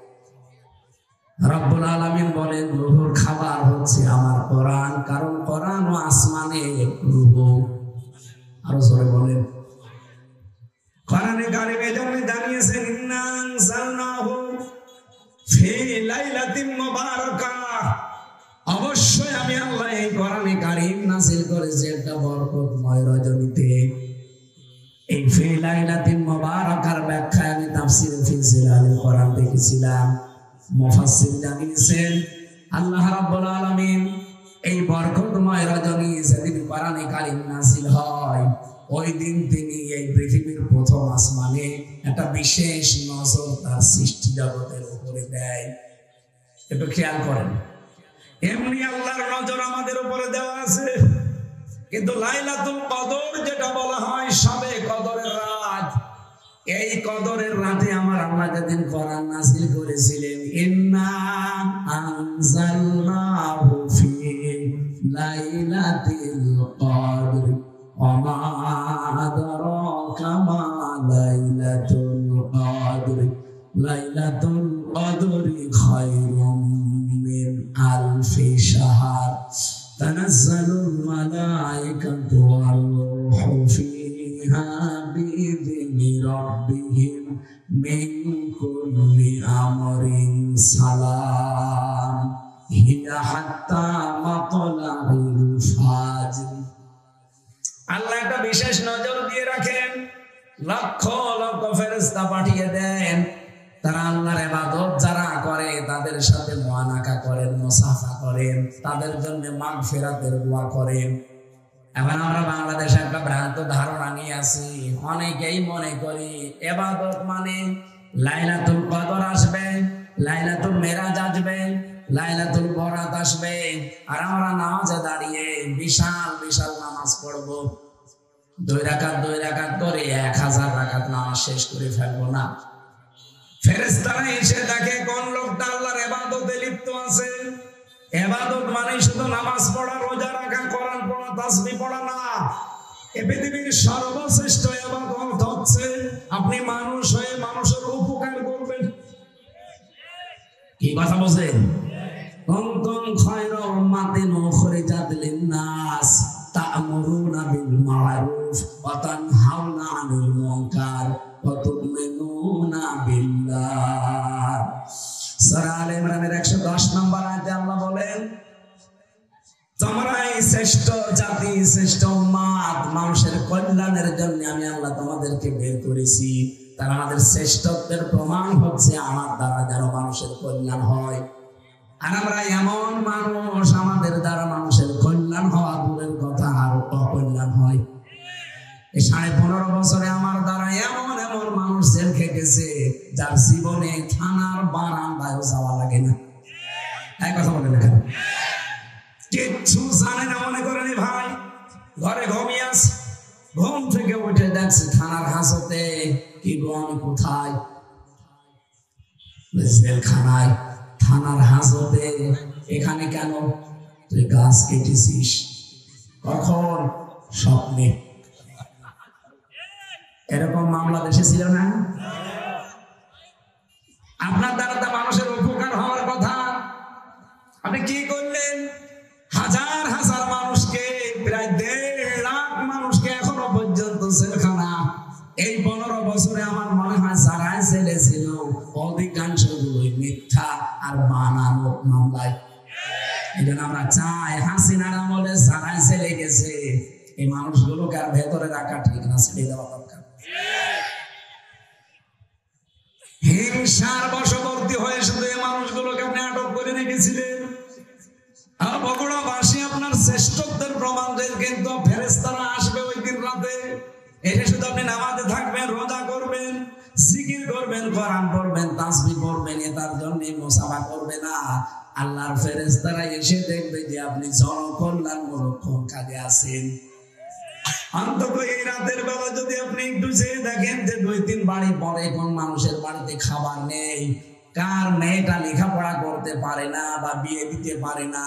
রব্বুল আলামিন বলেন রূহের খাবার হচ্ছে আমার কোরআন, কারণ কোরআন ও আসমানে রূহ। আরো জোরে বলেন। কোরআনে কারীমে এজন্য জানিয়েছেন ইন্না আনজালনাহু ফি লাইলাতিন মুবারাকাহ, অবশ্যই আমি আল্লাহ এই কোরআনে কারীম নাযিল করেছি একটা বরকতময় রজনীতে। এই ফি লাইলাতিন মুবারাকার ব্যাখ্যা আমি তাফসীরে ফি জিলালিল কোরআন দেখেছিলাম। মুফাসসির জানিয়েছেন আল্লাহ রাব্বুল আলামিন এই বরকতময় রজনী যেদিন কোরআনে কারীম নাযিল হয়, ওই দিন তিনি এই পৃথিবীর প্রথম আসমানে একটা বিশেষ নজর তার সৃষ্টি জগতের উপরে দেয়। একটু খেয়াল করেন, এমনি আল্লাহর নজর আমাদের উপরে দেওয়া আছে, কিন্তু লাইলাতুল কদর যেটা বলা হয় শবে কদরের রাত, এই কদরের রাতে আমার আল্লাহ যেদিন কোরআন নাযিল করেছিলেন ইন্না আনজালনাহু ফি লাইলাতিল কদর ওয়া মা আদরাকা মা লাইলাতুল কদর লাইলাতুল কদরি খায়রুম মিন আলফি শাহর তানাজ্জালুল মালায়েকাতু ওয়ার রূহু ফিহা বিইذনি রাব্বিহিম মিন কুল্লি আমরিন সালাম হিয়া হাত্তা মাতলাইল ফাজর। আল্লাহ একটা বিশেষ নজর দিয়ে রাখেন, লক্ষ লক্ষ ফেরেশতা পাঠিয়ে দেন, তারা আল্লাহর ইবাদত যারা করে তাদের সাথে মুআনাকা করেন, মুসাফা করেন, তাদের জন্য মাগফিরাতের দোয়া করেন। এখন আমরা বাংলাদেশে একটা ভ্রান্ত ধারণা নিয়ে আছি, অনেকেই মনে করি ইবাদত মানে লাইলাতুল কদর আসবে, লাইলাতুল মেরাজ আসবে, লাইলাতুল বরাত আসবে, আর আমরা নামাজে দাঁড়িয়ে বিশাল বিশাল নামাজ পড়বো, 2 রাকাত 2 রাকাত করে 1000 রাকাত নামাজ শেষ করে ফেলবো না। ফেরেশতারা এসে দেখে কোন লোকটা আল্লাহর ইবাদতে লিপ্ত আছে। ইবাদত মানে শুধু নামাজ পড়া, রোজা রাখা, কোরআন পড়া, তাসবিহ পড়া না। এই পৃথিবীর সর্বশ্রেষ্ঠ ইবাদত হচ্ছে আপনি মানুষ হয়ে মানুষের উপকার করবেন। কি কথা বলেন? কুনতুম খায়রা উম্মাতিন উখরিজাত লিন-নাস তা'মুরুনা বিল মা'রুফ ওয়া তানহাউনা 'আনিল মুনকার ওয়া তু'মিনুনা বিল্লাহ। সূরা আলে ইমরানের 110 নম্বর আয়াতে আল্লাহ বলেন, তোমরাই শ্রেষ্ঠ জাতি, শ্রেষ্ঠ উম্মাত, মানুষের কল্যাণের জন্য আমি আল্লাহ তোমাদেরকে বের করেছি। তার আমাদের শ্রেষ্ঠত্বের প্রমাণ হচ্ছে আমার দ্বারা যেন মানুষের কল্যাণ হয়। আর আমরা এমন মানুষ, আমাদের দ্বারা মানুষের কল্যাণ হওয়া দূরের কথা, আর অকল্যাণ হয়। এই 15.5 বছরে আমার দ্বারা এমন এমন মানুষ জেল খেটেছে যার জীবনে থানার বারান্দায় যাওয়া লাগে না। এই কথা বলেন না, কিচ্ছু জানে না, মনে করেনি ভাই, ঘরে ঘুমিয়ে আছে, ঘুম থেকে উঠে দেখছে থানার হাজতে। কি গো, আমি কোথায়? জেলখানায়। থানার হাজতে? এখানে কেন? তুই গাছ কেটেছিস। কখন? স্বপ্নে। এরকম মামলা দেশে ছিল না? আপনার দ্বারা তো মানুষের উপকার হওয়ার কথা, আপনি কি করলেন? হাজার হাজার মানুষকে, প্রায় 1.5 লাখ মানুষকে এখনো পর্যন্ত জেলখানা। এই 15 বছরে আমার মনে হয় যারা জেলে ছিল অধিকাংশ গুলোই মিথ্যা আর বানানো মামলায়। এই জন্য আমরা চাই হাসিনার আমলে যারা জেলে গেছে এই মানুষগুলোকে আর ভেতরে রাখা ঠিক না, ছেড়ে দেওয়া দরকার। হিংসার বশবর্তী হয়ে শুধু এই মানুষগুলোকে আপনি আটক করে রেখেছিলেন। আর বগুড়াবাসী আপনার শ্রেষ্ঠত্বের প্রমাণ দেন, কিন্তু ফেরেশতারা আসবে ওই দিন রাতে, এসে শুধু আপনি নামাজে থাকবেন, রোজা করবেন, জিকির করবেন, কোরআন পড়বেন, তাসবিহ পড়বেন, তার জন্য মুসাফা করবে না। আল্লাহর ফেরেশতারা এসে দেখবে যে আপনি জনকল্যাণমূলক কাজে আছেন। অন্তত এই রাতের বেলা যদি আপনি একটু চেয়ে দেখেন যে 2-3 বাড়ি পরে কোন মানুষের বাড়িতে খাবার নেই, কার মেয়েটা লেখাপড়া করতে পারে না বা বিয়ে দিতে পারে না,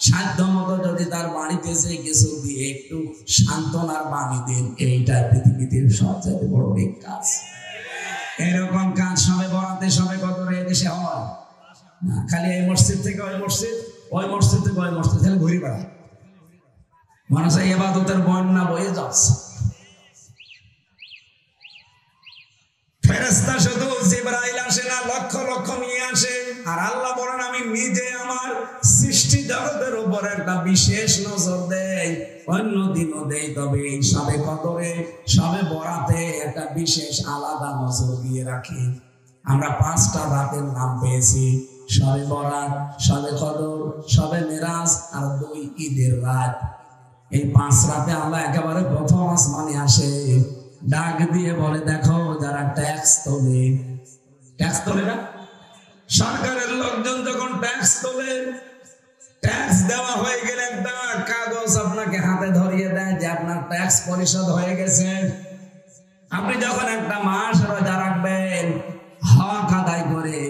সাধ্য মতো যদি তার বাড়িতে এসে কিছু দিয়ে একটু সান্ত্বনার বাণী দেন, এইটা পৃথিবীতে সবচেয়ে বড় নেক কাজ। এরকম কাজ সবে বরাতে, সবে কদরে এদেশে হয় না। খালি এই মসজিদ থেকে ওই মসজিদ, ওই মসজিদ থেকে ওই মসজিদ, খালি ঘুরে বেড়ায়। মানুষ ইবাদতের বন্যা বয়ে যাচ্ছে। ফেরেশতা শুধু জিবরাইল আসে না, লক্ষ লক্ষ নিয়ে আসে। আর আল্লাহ বলেন আমি নিজে আমার সৃষ্টি জগতের উপর একটা বিশেষ নজর দেই, অন্য দিনও দেই, তবে এই সবে কদরে, সবে বরাতে একটা বিশেষ আলাদা নজর দিয়ে রাখি। আমরা 5টা রাতের নাম পেয়েছি, সবে বরাত, সবে কদর, সবে মেরাজ আর 2 ঈদের রাত। এই 5 রাতে আল্লাহ একেবারে প্রথম আসমানে আসে, ডাক দিয়ে বলে দেখো যারা ট্যাক্স তোলে, ট্যাক্স তোলে না, সরকারের লোকজন যখন ট্যাক্স তোলে, ট্যাক্স দেওয়া হয়ে গেলে একটা কাগজ আপনাকে হাতে ধরিয়ে দেয় যে আপনার ট্যাক্স পরিশোধ হয়ে গেছে। আপনি যখন একটা মাস রোজা রাখবেন, হক আদায় করে,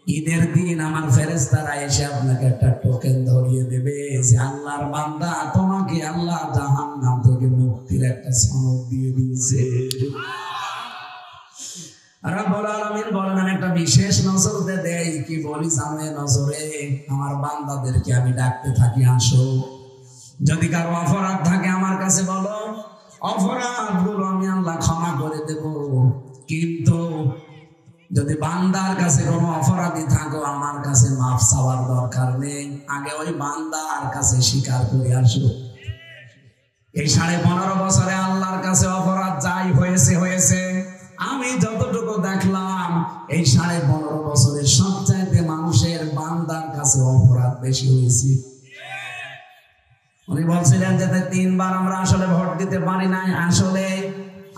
ঈদের দিন আমার ফেরেশতারা এসে আপনাকে একটা টোকেন ধরিয়ে দেবে যে আল্লাহর বান্দা, তোমাকে আল্লাহ জাহান্নাম থেকে মুক্তির একটা সনদ দিয়ে দিয়েছে। রব্বুল আলামিন বলেন আমি একটা বিশেষ নজর দেই। কি বলি জানো? নজরে আমার বান্দাদেরকে আমি ডাকতে থাকি, আসো। যদি কারো অপরাধ থাকে আমার কাছে বলো, অপরাধ গুলো আমি আল্লাহ ক্ষমা করে দেব। কিন্তু যদি বান্দার কাছে কোনো অপরাধী থাকো আমার কাছে মাফ চাওয়ার দরকার নেই, আগে ওই বান্দার কাছে স্বীকার করে আসো। এই 15.5 বছরে আল্লাহর কাছে অপরাধ যাই হয়েছে হয়েছে, আমি যতটুকু দেখলাম এই 15.5 বছরের সবচাইতে মানুষের বান্দার কাছে অপরাধ বেশি হয়েছে। উনি বলছিলেন যে 3 বার আমরা আসলে ভোট দিতে পারি নাই। আসলে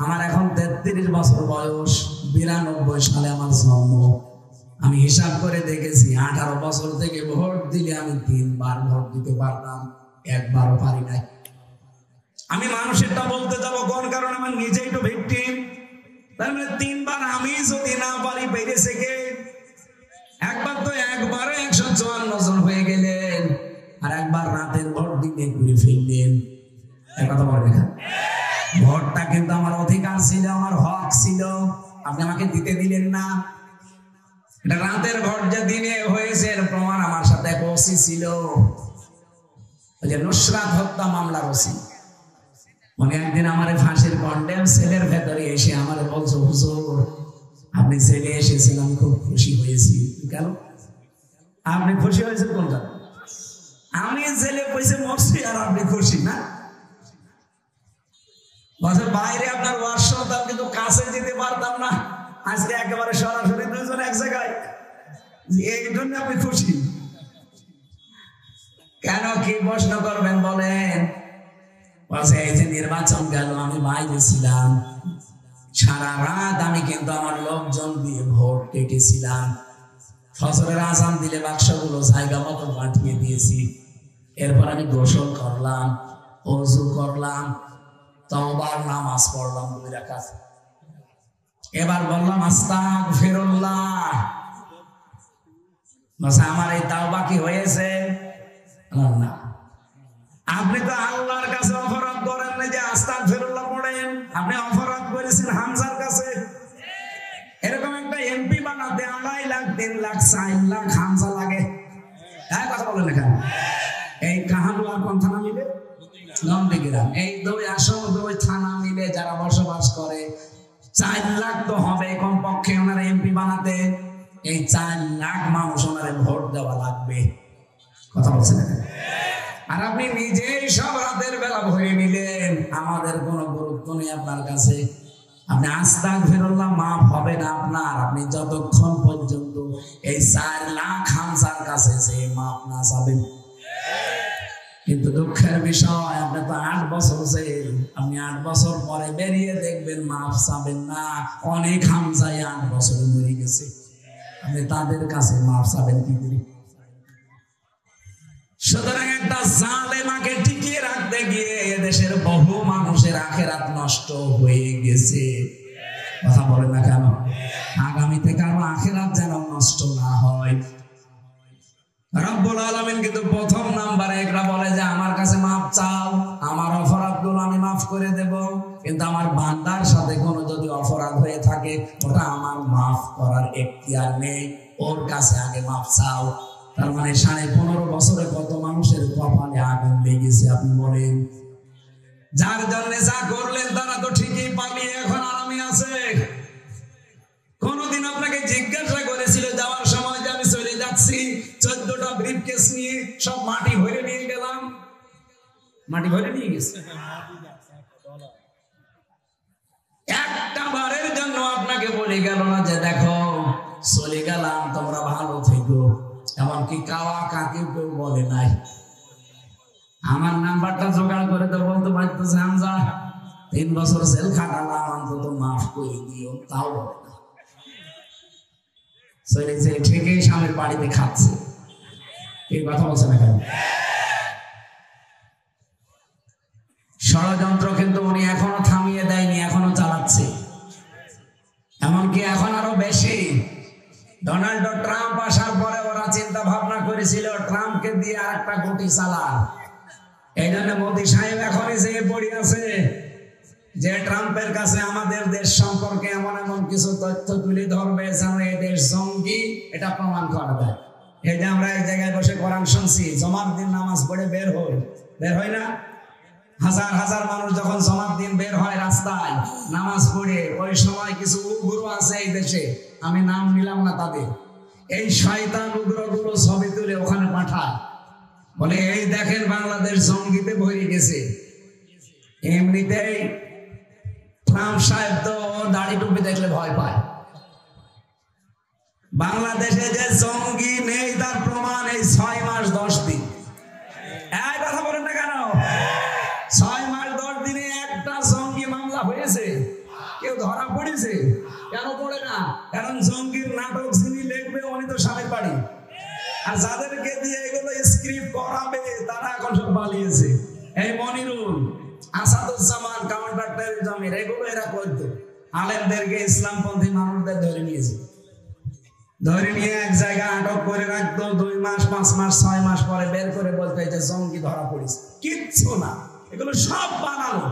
আমার এখন 33 বছর বয়স, 92 সালে আমার জন্ম। আমি হিসাব করে দেখেছি 18 বছর থেকে ভোট দিলে আমি 3 বার ভোট দিতে পারতাম, একবারও পারি নাই। আমি মানুষেরটা বলতে যাবো কোন কারণে, আমার নিজেই তো ভিকটিম। তার মানে 3 বার আমি যদি না পারি, পেরেছে কে? একবার তো একবারে 154 জন হয়ে গেলেন, আর একবার রাতের ভোট দিতে ঘুরে ফিরলেন। এক কথা বলে দেখা, ভোটটা কিন্তু আমার অধিকার ছিল, আমার হক ছিল, আপনি আমাকে দিতে দিলেন না। এটা রাতের ভোট যে দিনে হয়েছে এর প্রমাণ আমার সাথে এক ওসি ছিল, ওই যে নুসরাত হত্যা মামলার ওসি। উনি একদিন আমার ফাঁসির কন্ডেম সেলের ভেতরে এসে আমার বলছো, হুজুর আপনি জেলে এসেছেন, আমি খুব খুশি হয়েছি। কেন আপনি খুশি হয়েছেন কোনটা? আমি জেলে পয়সা মরছি আর আপনি খুশি না? বছর বাইরে আপনার ওয়াজ শুনতাম কিন্তু কাছে যেতে পারতাম না, আজকে একেবারে সরাসরি দুজন এক জায়গায়, এই জন্য আপনি খুশি। কেন, কি প্রশ্ন করবেন বলেন? বলছে এই যে নির্বাচন গেল, আমি বাইরে ছিলাম, সারা রাত আমি কিন্তু আমার লোকজন দিয়ে ভোট কেটেছিলাম। ফজরের আযান দিলে বাক্সগুলো জায়গা মতো পাঠিয়ে দিয়েছি। এরপর আমি গোসল করলাম, ওযু করলাম, তওবার নামাজ পড়লাম 2 রাকাত। এবার বললাম আস্তাগফিরুল্লাহ। বলছে আমার এই তাওবা কি হয়েছে? না, আপনি তো আল্লাহর কাছে অপরাধ করেন না যে আস্তাগফিরুল্লাহ পড়েন, আপনি অপরাধ করেছেন হামজার কাছে। এরকম একটা এমপি বানাতে 2.5 লাখ 3 লাখ 4 লাখ হামজা লাগে। হ্যাঁ, কথা বলেন না কেন? এই কাহালু আর কোন থানা মিলে? নন্দীগ্রাম। এই 2 আসন 2 থানা মিলে যারা বসবাস করে 4 লাখ তো হবে কমপক্ষে ওনার এমপি বানাতে। এই 4 লাখ মানুষ ওনারে ভোট দেওয়া লাগবে। কথা বলছেন না? আর আপনি নিজেই সব রাতের বেলা ভরে নিলেন, আমাদের কোনো গুরুত্ব নেই আপনার কাছে। আপনি আস্তাগফিরুল্লাহ মাফ হবে না আপনার, আপনি যতক্ষণ পর্যন্ত এই 4 লাখ হামজার কাছে যে মাফ না চাবেন। কিন্তু দুঃখের বিষয়, আপনি তো 8 বছর জেল, আপনি 8 বছর পরে বেরিয়ে দেখবেন মাফ চাবেন না। অনেক হামজাই 8 বছরে মরে গেছে, আপনি তাদের কাছে মাফ চাবেন কি করে? সুতরাং একটা জালেমাকে টিকিয়ে রাখতে গিয়ে এদেশের বহু মানুষের আখিরাত নষ্ট হয়ে গেছে। কথা বলেন না কেন? আগামীতে কারো আখিরাত যেন নষ্ট না হয়। রব্বুল আলামিন কিন্তু 1 নম্বরে একটা বলে যে আমার কাছে মাফ চাও, আমার অপরাধগুলো আমি মাফ করে দেব, কিন্তু আমার বান্দার সাথে কোনো যদি অপরাধ হয়ে থাকে ওটা আমার মাফ করার এখতিয়ার নেই, ওর কাছে আগে মাফ চাও। তার মানে 15.5 বছরে কত মানুষের কপালে আগুন লেগেছে আপনি বলেন? যার জন্য যা করলেন তারা তো ঠিকই পালিয়ে এখন আরামে আছে। কোনদিন আপনাকে জিজ্ঞাসা করেছিল যাওয়ার সময় যে আমি চলে যাচ্ছি, 14টা ব্রিফকেস নিয়ে সব মাটি ভরে নিয়ে গেলাম? মাটি ভরে নিয়ে গেছে। একটা বারের জন্য আপনাকে বলে গেল না যে দেখো চলে গেলাম, তোমরা ভালো থেকো। এমনকি কাওয়া কাকে কেউ বলে নাই। আমার নাম্বারটা জোগাড় করে তো বলতে পারতেছে হামজা 3 বছর জেল খাটালাম, অন্তত মাফ করে দিও, তাও বলে না। চলে যে ঠিকই স্বামীর বাড়িতে খাচ্ছে, এই কথা বলছে না কেন? ষড়যন্ত্র কিন্তু উনি এখনো থামিয়ে দেয়নি, এখনো চালাচ্ছে। এমনকি এখন আরো বেশি। ডোনাল্ড ট্রাম্প আসার পরে ওরা চিন্তা ভাবনা করেছিল ট্রাম্পকে দিয়ে আরেকটা গুটি চালা। এই জন্য মোদী সাহেব এখনই যে পড়ে আছে যে ট্রাম্পের কাছে আমাদের দেশ সম্পর্কে এমন এমন কিছু তথ্য তুলে ধরবে যেন এই দেশ জঙ্গি, এটা প্রমাণ করা যায়। এই যে আমরা এক জায়গায় বসে কোরআন শুনছি, জমার দিন নামাজ পড়ে বের হই না? হাজার হাজার মানুষ যখন জমার দিন বের হয় রাস্তায় নামাজ পড়ে, ওই সময় কিছু উগ্র আছে এই দেশে, আমি নাম নিলাম না তাদের, এই শয়তান উগ্রগুলো ছবি তুলে ওখানে পাঠায়, বলে এই দেখেন বাংলাদেশ জঙ্গিতে ভরে গেছে। এমনিতেই ট্রাম্প সাহেব তো দাড়ি টুপি দেখলে ভয় পায়। বাংলাদেশে যে জঙ্গি নেই তার প্রমাণ এই 6 মাস 10 দিন। এই কথা বলেন না কেন? 6 মাস 10 দিনে একটা জঙ্গি মামলা হয়েছে? কেউ ধরা পড়েছে? কেন পড়ে না? কারণ জঙ্গির নাটক যিনি লিখবে উনি তো স্বামীর বাড়ি, আর যাদেরকে দিয়ে এগুলো স্ক্রিপ্ট করাবে তারা এখন সব পালিয়েছে। এই মনিরুল, আসাদুজ্জামান, কাউন্টার টেররিজমের এগুলো এরা করতো। আলেমদেরকে, ইসলামপন্থী মানুষদের ধরে নিয়েছে, ধরে নিয়ে এক জায়গায় আটক করে রাখতো 2 মাস 5 মাস 6 মাস পরে বের করে বলতো যে জঙ্গি ধরা পড়েছে। কিচ্ছু না, এগুলো সব বানানো।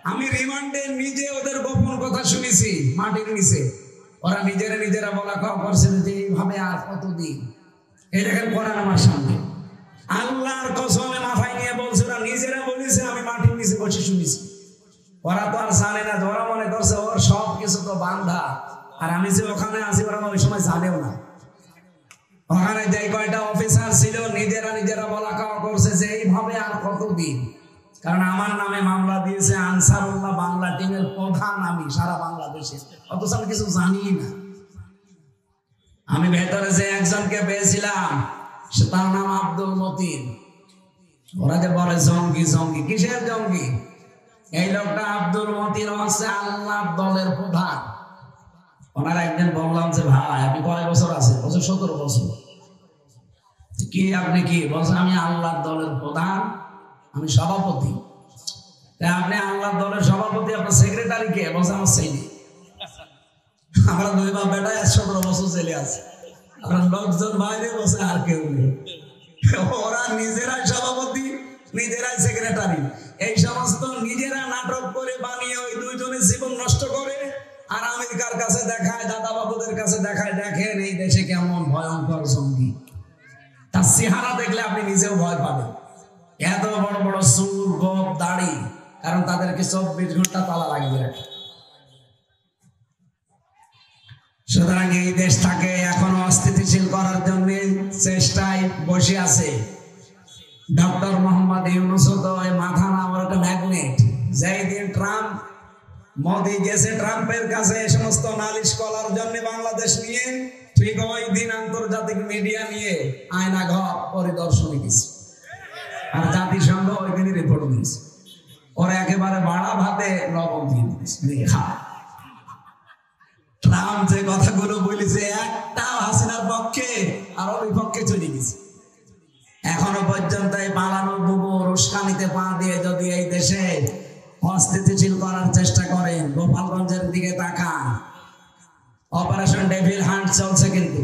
আমি রিমান্ডে নিজে ওদের গোপন কথা শুনেছি মাটির নিচে। ওরা নিজেরা বলা কওয়া করছিল যে এইভাবে আর কতদিন। এই দেখেন কোরআন আমার সামনে, আল্লাহর কসমে মাথায় নিয়ে বলছে, ওরা নিজেরা বলেছে, আমি মাটির নিচে বসে শুনেছি। ওরা তো আর জানে না, ওরা মনে করছে ওর সব কিছু তো বান্ধা, আর আমি যে ওখানে আছি ওরা ওই সময় জানেও না। ওখানে যে কয়টা অফিসার ছিল নিজেরা বলা কওয়া করছে যে এইভাবে আর কতদিন। কারণ আমার নামে মামলা দিয়েছে আনসারুল্লাহ বাংলা টিমের প্রধান, আমি সারা বাংলাদেশে, অথচ আমি কিছু জানি না। আমি ভেতরে যে একজনকে পেয়েছিলাম তার নাম আব্দুল মতিন। ওরা যে বলে জঙ্গি জঙ্গি, কিসের জঙ্গি? এই লোকটা আব্দুল মতিন হচ্ছে আল্লাহর দলের প্রধান। ওনার একদিন বললাম যে ভাই আপনি কয় বছর আছে? বছর 17 বছর। কি আপনি কি? বলছে আমি আল্লাহর দলের প্রধান, আমি সভাপতি। আপনি আল্লাহর দলের সভাপতি, আপনার সেক্রেটারি কে? বলছে আমার ছেলে। আমরা 2 বাপ বেটা 17 বছর ছেলে আছে, আমরা লোকজন বাইরে বসে, আর কেউ নেই। ওরা নিজেরাই সভাপতি, নিজেরাই সেক্রেটারি, এই সমস্ত নিজেরা নাটক করে বানিয়ে ওই 2 জনের জীবন নষ্ট করে। আর আমেরিকার কাছে দেখায়, দাদা বাবুদের কাছে দেখায়, দেখেন এই দেশে কেমন ভয়ঙ্কর জঙ্গি। তার চেহারা দেখলে আপনি নিজেও ভয় পাবেন। এত বড় বড় চুল, গোপ, দাড়ি, কারণ তাদেরকে 24 ঘন্টা তালা লাগিয়ে রাখে। সুতরাং এই দেশটাকে এখনো অস্থিতিশীল করার জন্য চেষ্টায় বসে আছে ডক্টর মোহাম্মদ ইউনূস। তো মাথা না, আমার একটা ম্যাগনেট। যেই দিন ট্রাম্প, মোদি গেছে ট্রাম্পের কাছে এই সমস্ত নালিশ করার জন্য বাংলাদেশ নিয়ে, ঠিক ওই দিন আন্তর্জাতিক মিডিয়া নিয়ে আয়না ঘর পরিদর্শনে গেছে, আর জাতিসংঘ ওই দিনই রিপোর্ট দিয়েছে। ওরা একেবারে বাড়া ভাতে লবণ দিয়ে দিয়েছে। ট্রাম্প যে কথাগুলো বলেছে একটা হাসিনার পক্ষে আর ওর বিপক্ষে চলে গেছে। এখনো পর্যন্ত এই পালানো বুবুর উস্কানিতে পা দিয়ে যদি এই দেশে অস্থিতিশীল করার চেষ্টা করেন, গোপালগঞ্জের দিকে তাকান, অপারেশন ডেভিল হান্ট চলছে, কিন্তু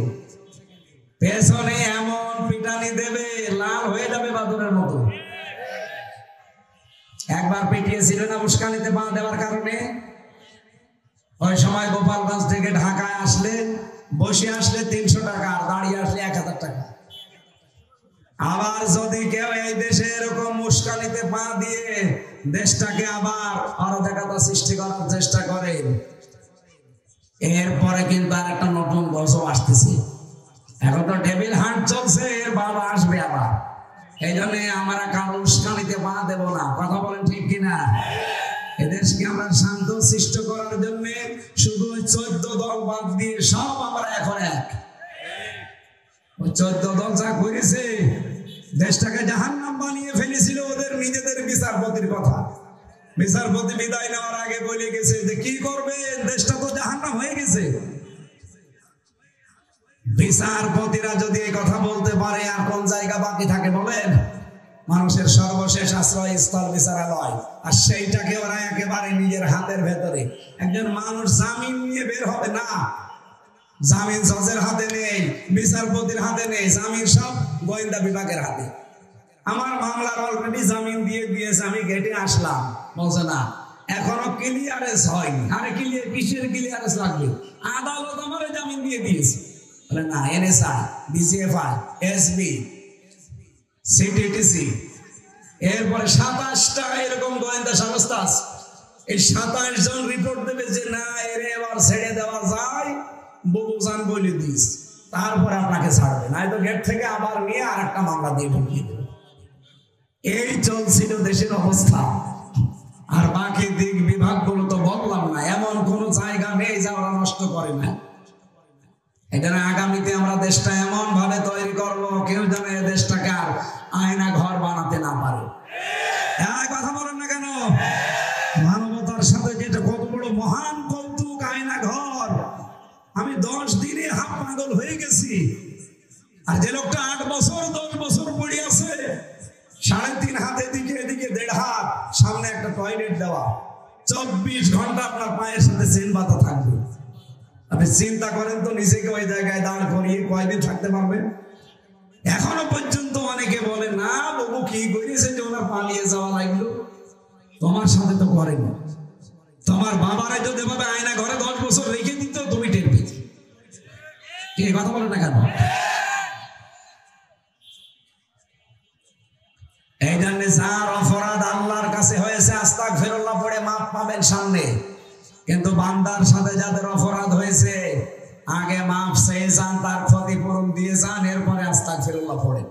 পেছনে এমন পিটানি দেবে লাল হয়ে যাবে বাদুরের মতো। একবার পিটিয়েছিল না উস্কানিতে পা দেওয়ার কারণে? ওই সময় গোপালগঞ্জ থেকে ঢাকায় আসলে, বসে আসলে 300 টাকা, আর দাঁড়িয়ে আসলে 1000 টাকা। আবার যদি কেউ এই দেশে এরকম উস্কানিতে পা দিয়ে দেশটাকে আবার অরাজকতা সৃষ্টি করার চেষ্টা করে, এরপরে কিন্তু আর একটা নতুন গজব আসতেছে। এখন তো ডেভিল হান্ট চলছে, এর বাবা আসবে আবার। এই জন্য আমরা কারো উস্কানিতে পা দেব না। কথা বলেন ঠিক কিনা? এদেশকে আমরা শান্ত সৃষ্টি করার জন্য শুধু 14 দল বাদ দিয়ে সব আমরা এখন এক। ওই 14 দল যা করেছে, দেশটাকে জাহান্নাম বানিয়ে ফেলেছিল ওদের নিজেদের বিচারপতির কথা। বিচারপতি বিদায় নেওয়ার আগে বলে গেছে যে কি করবে, দেশটা তো জাহান্নাম হয়ে গেছে। বিচারপতিরা যদি এই কথা বলতে পারে, আর কোন জায়গা বাকি থাকে বলেন? মানুষের সর্বশেষ আশ্রয় স্থল বিচারালয়, আর সেইটাকে ওরা একেবারে নিজের হাতের ভেতরে। একজন মানুষ জামিন নিয়ে বের হবে না, জামিন জজের হাতে নেই, বিচারপতির হাতে নেই, জামিন সব গোয়েন্দা বিভাগের হাতে। আমার মামলার অলরেডি জামিন দিয়ে দিয়েছে, আমি গেটে আসলাম, বলছে না এখনো ক্লিয়ারেন্স হয়নি। আরে ক্লিয়ার কিসের ক্লিয়ারেন্স লাগবে? আদালত আমার জামিন দিয়ে দিয়েছে। বলে না, এনএসআই, বিজিএফআই, এসবি, সিটিটিসি এরপরে 27টা এরকম গোয়েন্দা সংস্থা আছে, এই 27 জন রিপোর্ট দেবে যে না এর এবার ছেড়ে দেওয়া যায়, ববুজান বলে দিস, তারপরে আপনাকে ছাড়বে, নয়তো গেট থেকে আবার নিয়ে আর একটা মামলা দিয়ে ঢুকিয়ে দেবে। এই চলছিল দেশের অবস্থা। আর বাকি দিক বিভাগগুলো তো বললাম না, এমন কোন জায়গা নেই যা ওরা নষ্ট করে না। এখানে আগামীতে আমরা দেশটা এমন ভাবে তৈরি করব, কেউ যেন এই দেশটাকে আর আয়না ঘর বানাতে না পারে। কথা বলেন না কেন? মানবতার সাথে যেটা কত বড় মহান কৌতুক, আয়না ঘর। আমি 10 দিনে হাফ পাগল হয়ে গেছি। আর যে লোকটা 8 বছর 10 বছর পড়ে আছে, 3.5 হাত এদিকে এদিকে 1.5 হাত, সামনে একটা টয়লেট দেওয়া, 24 ঘন্টা আপনার পায়ের সাথে চেন বাঁধা থাকবে। আপনি চিন্তা করেন তো, নিজেকে ওই জায়গায় দাঁড় করিয়ে কয়দিন থাকতে পারবেন? এখনো পর্যন্ত অনেকে বলে না বাবু কি করেছে যে ওনার পালিয়ে যাওয়া লাগলো। তোমার সাথে তো করেনি। তোমার বাবারে যদি ভাবে আয়না ঘরে 10 বছর রেখে দিত, তুমি টের পেতে। ঠিক কথা বলে না কেন? এই জন্য যার অপরাধ আল্লাহর কাছে হয়েছে আস্তাগফিরুল্লাহ পড়ে মাফ পাবেন সামনে। কিন্তু বান্দার সাথে যাদের অপরাধ হয়েছে, আগে মাফ চেয়ে যান, তার ক্ষতিপূরণ দিয়ে যান, এরপরে আস্তাগফিরুল্লাহ পড়েন।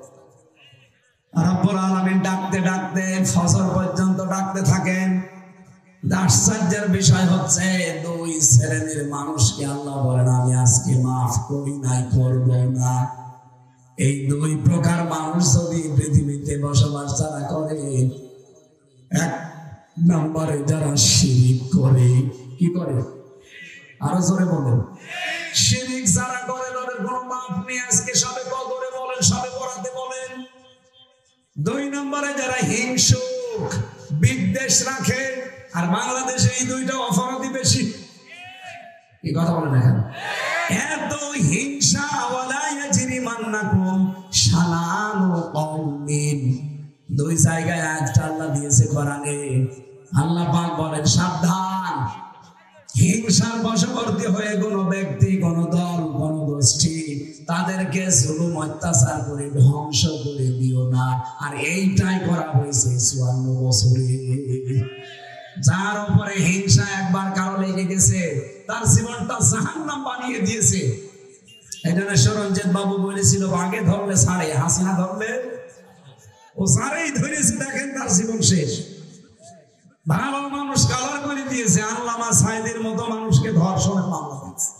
রব্বুল আলামিন ডাকতে ডাকতে ফজর পর্যন্ত ডাকতে থাকেন। আশ্চর্যের বিষয় হচ্ছে 2 শ্রেণীর মানুষকে আল্লাহ বলেন আমি আজকে মাফ করি নাই, করব না। এই 2 প্রকার মানুষ যদি পৃথিবীতে বসবাস যারা করে, 1 নম্বরে যারা শিরিক করে। কি করে? আরো জোরে বলেন। শিরিক যারা করে তাদের কোনো মাফ নেই। আজকে সবে কদরে বলেন, সবে বরাতে বলেন। 2 নম্বরে যারা হিংসুক, বিদ্বেষ রাখে। আর বাংলাদেশে এই 2টা অপরাধী বেশি। এই কথা বলেন এখন। এত হিংসা, ওয়ালা ইয়াজরিমান্নাকুম শানানু কওমিন। 2 জায়গায় আয়াতটা আল্লাহ দিয়েছে কোরআনে। আল্লাহ পাক বলেন সাবধান, হিংসার বশবর্তী হয়ে কোন ব্যক্তি, কোন দল, কোন গোষ্ঠী তাদেরকে জুলুম অত্যাচার করে ধ্বংস করে দিও না। আর এইটাই করা হয়েছে 54 বছরে। যার উপরে হিংসা একবার কারো লেগে গেছে, তার জীবনটা জাহান্নাম বানিয়ে দিয়েছে। এই জন্য সরঞ্জিত বাবু বলেছিল আগে ধরলে ছাড়ে, হাসিনা ধরলে ও ছাড়েই ধরেছে, দেখেন তার জীবন শেষ। ভালো মানুষ কালার করে দিয়েছে, আল্লামা সাইদের মতো মানুষকে ধর্ষণের মামলা দিয়েছে।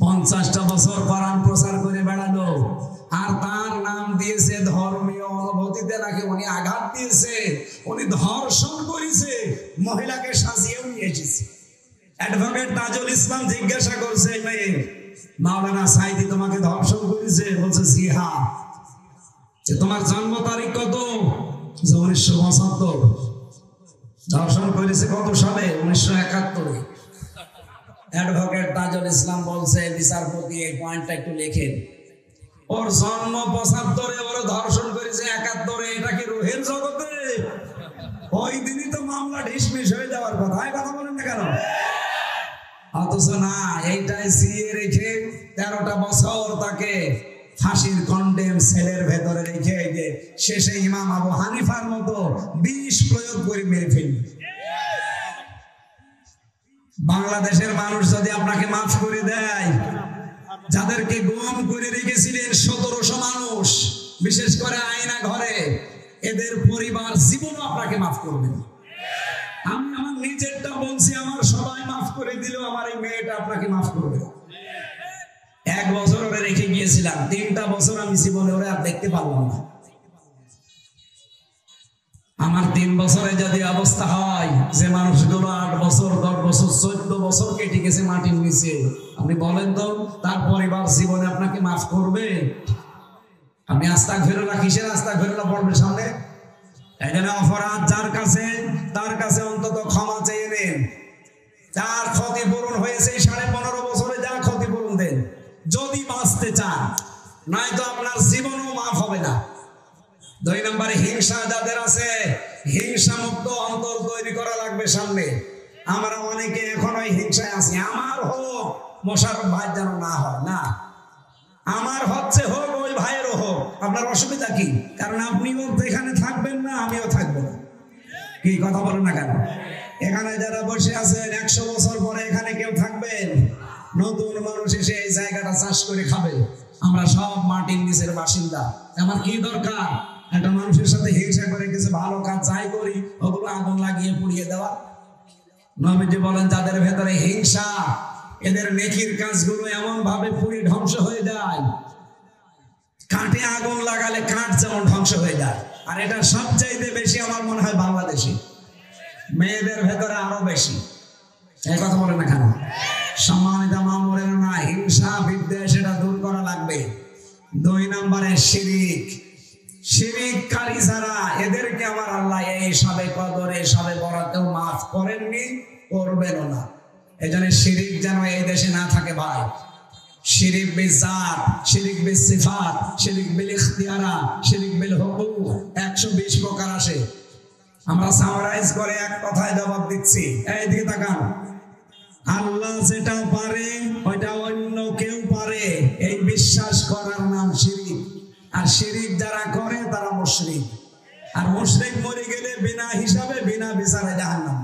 50টা বছর কোরআন প্রচার করে বেড়ালো, আর তার নাম দিয়েছে ধর্মীয় অনুভূতিতে নাকি উনি আঘাত দিয়েছে, উনি ধর্ষণ করেছে, মহিলাকে সাজিয়েও নিয়ে এসেছে। অ্যাডভোকেট তাজুল ইসলাম জিজ্ঞাসা করছে মাওলানা সাইদি তোমাকে ধর্ষণ করেছে? বলছে জি হ্যাঁ। তোমার জন্ম তারিখ কত? 1975। ধর্ষণ করেছে কত সালে? 1971। অ্যাডভোকেট তাজুল ইসলাম বলছে বিচারপতি এই পয়েন্টটা একটু লেখেন। ওর জন্ম 75-এ, ওর ধর্ষণ করেছে 71-এ। এটা কি রুহের জগতে? ওই দিনই তো মামলা ঢিসমিস হয়ে যাওয়ার কথা। এই কথা বলেন না কেন? অথচ না, এইটাই সিয়ে রেখে 13টা বছর তাকে ফাঁসির কন্ডেম সেলের ভেতরে রেখে শেষে ইমাম আবু হানিফার মতো বিষ প্রয়োগ করে মেরে ফেলবে। বাংলাদেশের মানুষ যদি আপনাকে মাফ করে দেয়, যাদেরকে গুম করে রেখেছিলেন 1700 মানুষ, বিশেষ করে আয়না ঘরে, এদের পরিবার জীবনও আপনাকে মাফ করবেন। আমি আমার নিজেরটা বলছি, আমার সবাই মাফ করে দিলেও আমার এই মেয়েটা আপনাকে মাফ করবে। 1 বছর ওরা রেখে গিয়েছিলাম, 3টা বছর আমি জীবনে ওরা আর দেখতে পারলাম না। আমার 3 বছরে যদি অবস্থা হয় যে মানুষগুলো 8 বছর 10 বছর 14 বছর কেটে গেছে মাটির নিচে, আপনি বলেন তো তার পরিবার জীবনে আপনাকে মাফ করবে? আপনি আস্তাগফিরুল্লাহ, কিসের আস্তাগফিরুল্লাহ পড়বেন সামনে? এখানে অপরাধ যার কাছে, তার কাছে অন্তত ক্ষমা চেয়ে নেন। যার ক্ষতিপূরণ হয়েছে 15.5 বছরে, যা ক্ষতিপূরণ দেন যদি বাঁচতে চান, নয়তো আপনার জীবনও মাফ হবে না। 2 নম্বরে হিংসা যাদের আছে, হিংসা মুক্ত অন্তর তৈরি করা লাগবে সামনে। আমরা অনেকে এখন ওই হিংসায় আছি, আমার হোক মোশাররফ ভাই যেন না হয়, না আমার হচ্ছে হোক, ওই ভাইয়েরও হোক, আপনার অসুবিধা কি? কারণ আপনিও এখানে থাকবেন না, আমিও থাকবো না। কি কথা বলেন না কেন? এখানে যারা বসে আছেন 100 বছর পরে এখানে কেউ থাকবেন? নতুন মানুষ এসে এই জায়গাটা চাষ করে খাবে। আমরা সব মাটির নিচের বাসিন্দা। আমার কি দরকার একটা মানুষের সাথে হিংসা করে কিছু ভালো কাজ যাই করি ওগুলো আগুন লাগিয়ে পুড়িয়ে দেওয়া? নবীজি বলেন যাদের ভেতরে হিংসা, এদের নেকির কাজগুলো এমন ভাবে পুড়ে ধ্বংস হয়ে যায়, কাঠে আগুন লাগালে কাঠ যেমন ধ্বংস হয়ে যায়। আর এটা সবচাইতে বেশি আমার মনে হয় বাংলাদেশে, মেয়েদের ভেতরে আরো বেশি। এই কথা বলে না কেন? সম্মানিত মা বলেন না, হিংসা বিদ্বেষ এটা দূর করা লাগবে। 2 নম্বরে শিরিক। শিরিককারী যারা, এদেরকে আমার আল্লাহ এই সবে কদরে সবে বরাতেও মাফ করেননি, করবেনও না। এজন্য শিরিক যেন এই দেশে না থাকে ভাই। শিরিক বিল জাত, শিরিক বিল সিফাত, শিরিক বিল ইখতিয়ারা, শিরিক বিল হুকুক, 120 প্রকার আসে। আমরা সামারাইজ করে এক কথায় জবাব দিচ্ছি। এইদিকে তাকান। আল্লাহ যেটা পারে ওইটা অন্য কেউ পারে, এই বিশ্বাস করার নাম শিরিক। আর শিরিক যারা করে তারা মুশরিক। আর মুশরিক মরে গেলে বিনা হিসাবে বিনা বিচারে জাহান্নাম।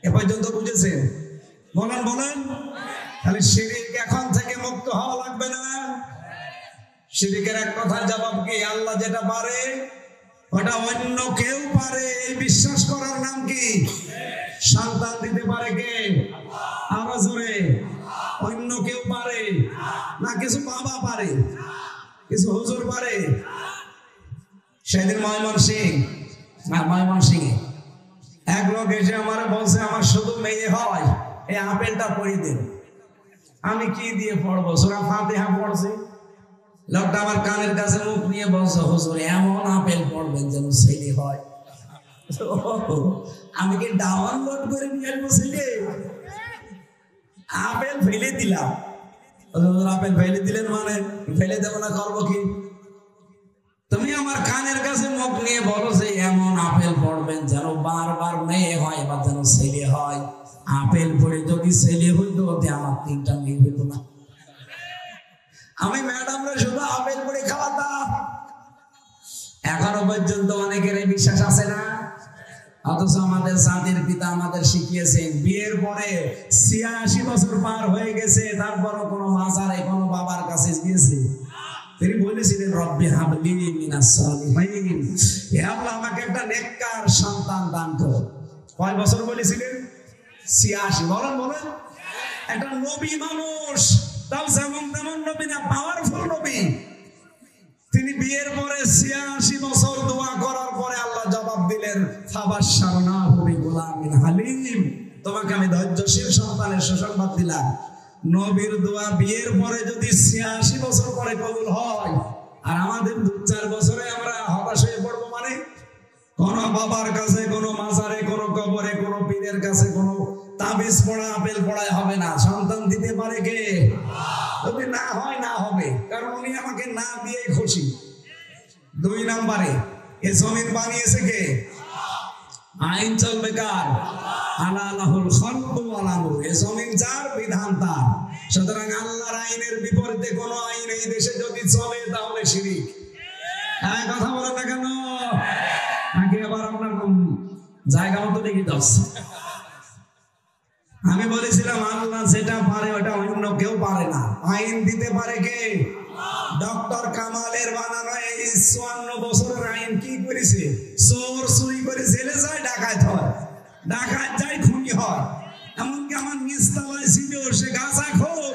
এ পর্যন্ত বুঝেছেন? বলেন বলেন। তাহলে শিরিক এখন থেকে মুক্ত হওয়া লাগবে না। শিরিকের এক কথার জবাব কি? আল্লাহ যেটা পারে ওটা অন্য কেউ পারে, এই বিশ্বাস করার নাম কি? সন্তান দিতে পারে কে? আরো জোরে। অন্য কেউ পারে না? কিছু বাবা পারে, কিছু হুজুর পারে। সেদিন ময়মনসিংহে এক লোক এসে আমার বলছে আমার শুধু মেয়ে হয়, এই আপেলটা পড়িয়ে দেন। আমি কি দিয়ে পড়বো? সূরা ফাতিহা পড়ছি। লোকটা আমার কানের কাছে মুখ নিয়ে বলছে, হুজুর এমন আপেল পড়বেন যেন ছেলে হয়। আমি কি ডাউনলোড করে নিয়ে আসবো ছেলে? আপেল ফেলে দিলাম। আপেল ফেলে দিলেন মানে ফেলে দেবো না, করবো কি? তুমি আমার কানের কাছে মুখ নিয়ে বলো যে এমন আপেল পড়বেন যেন বারবার মেয়ে হয় বা যেন ছেলে হয়। আপেল পড়ে যদি ছেলে হইতো আমার 3টা মেয়ে হইতো না। আমি ম্যাডামরা শুধু আপেল পড়ে খাওয়াতাম। এখনো পর্যন্ত অনেকের এই বিশ্বাস আছে না? অথচ আমাদের জাতির পিতা আমাদের শিখিয়েছেন, বিয়ের পরে 86 বছর পার হয়ে গেছে, তারপরও কোনো মাজারে কোনো বাবার কাছে গিয়েছে? তিনি বলেছিলেন রব্বি হাবলি মিনাস সালিহিন, হে আল্লাহ আমাকে একটা নেককার সন্তান দান করো। কয় বছর বলেছিলেন? 86। বলেন বলেন। একটা নবী মানুষ, তাও যেমন তেমন নবী না, পাওয়ারফুল নবী। তিনি বিয়ের পরে 86 বছর দোয়া করার পরে আল্লাহ জবাব দিলেন, ফাবাশশারনাহু বিগুলামিন হালিম, তোমাকে আমি ধৈর্যশীল সন্তানের সুসংবাদ দিলাম। নবীর দোয়া বিয়ের পরে যদি 86 বছর পরে কবুল হয়, আর আমাদের 2-4 বছরে আমরা হতাশ হয়ে পড়বো, মানে কোন বাবার কাছে, কোন মাজারে, কোন কবরে, কোন পীরের কাছে কোন তাবিজ পড়া, আপেল পড়ায় হবে না। সন্তান দিতে পারে কে? যদি না হয় না হবে, কারণ উনি আমাকে না দিয়ে খুশি। 2 নম্বরে এ জমিন বানিয়েছে কে? আইন চলবে কার? আলাহুল খালকু ওয়াল আমর। এ জমিন যার, বিধান তার। সুতরাং আল্লাহর আইনের বিপরীতে কোন আইন এই দেশে যদি চলে তাহলে শিরিক। হ্যাঁ, কথা বলেন না কেন? নাকি আবার আপনার জায়গা মতো দেখি দশ। আমি বলেছিলাম আল্লাহ যেটা পারে ওটা অন্য কেউ পারে না। আইন দিতে পারে কে? ডক্টর কামালের বানানো এই 54 বছরের আইন কি করেছে? চোর চুরি করে জেলে যায়, ডাকাত হয়, ডাকাত যায় খুনি হয়। এমনকি আমার নিচতলায় ছিল, সে গাঁজাখোর,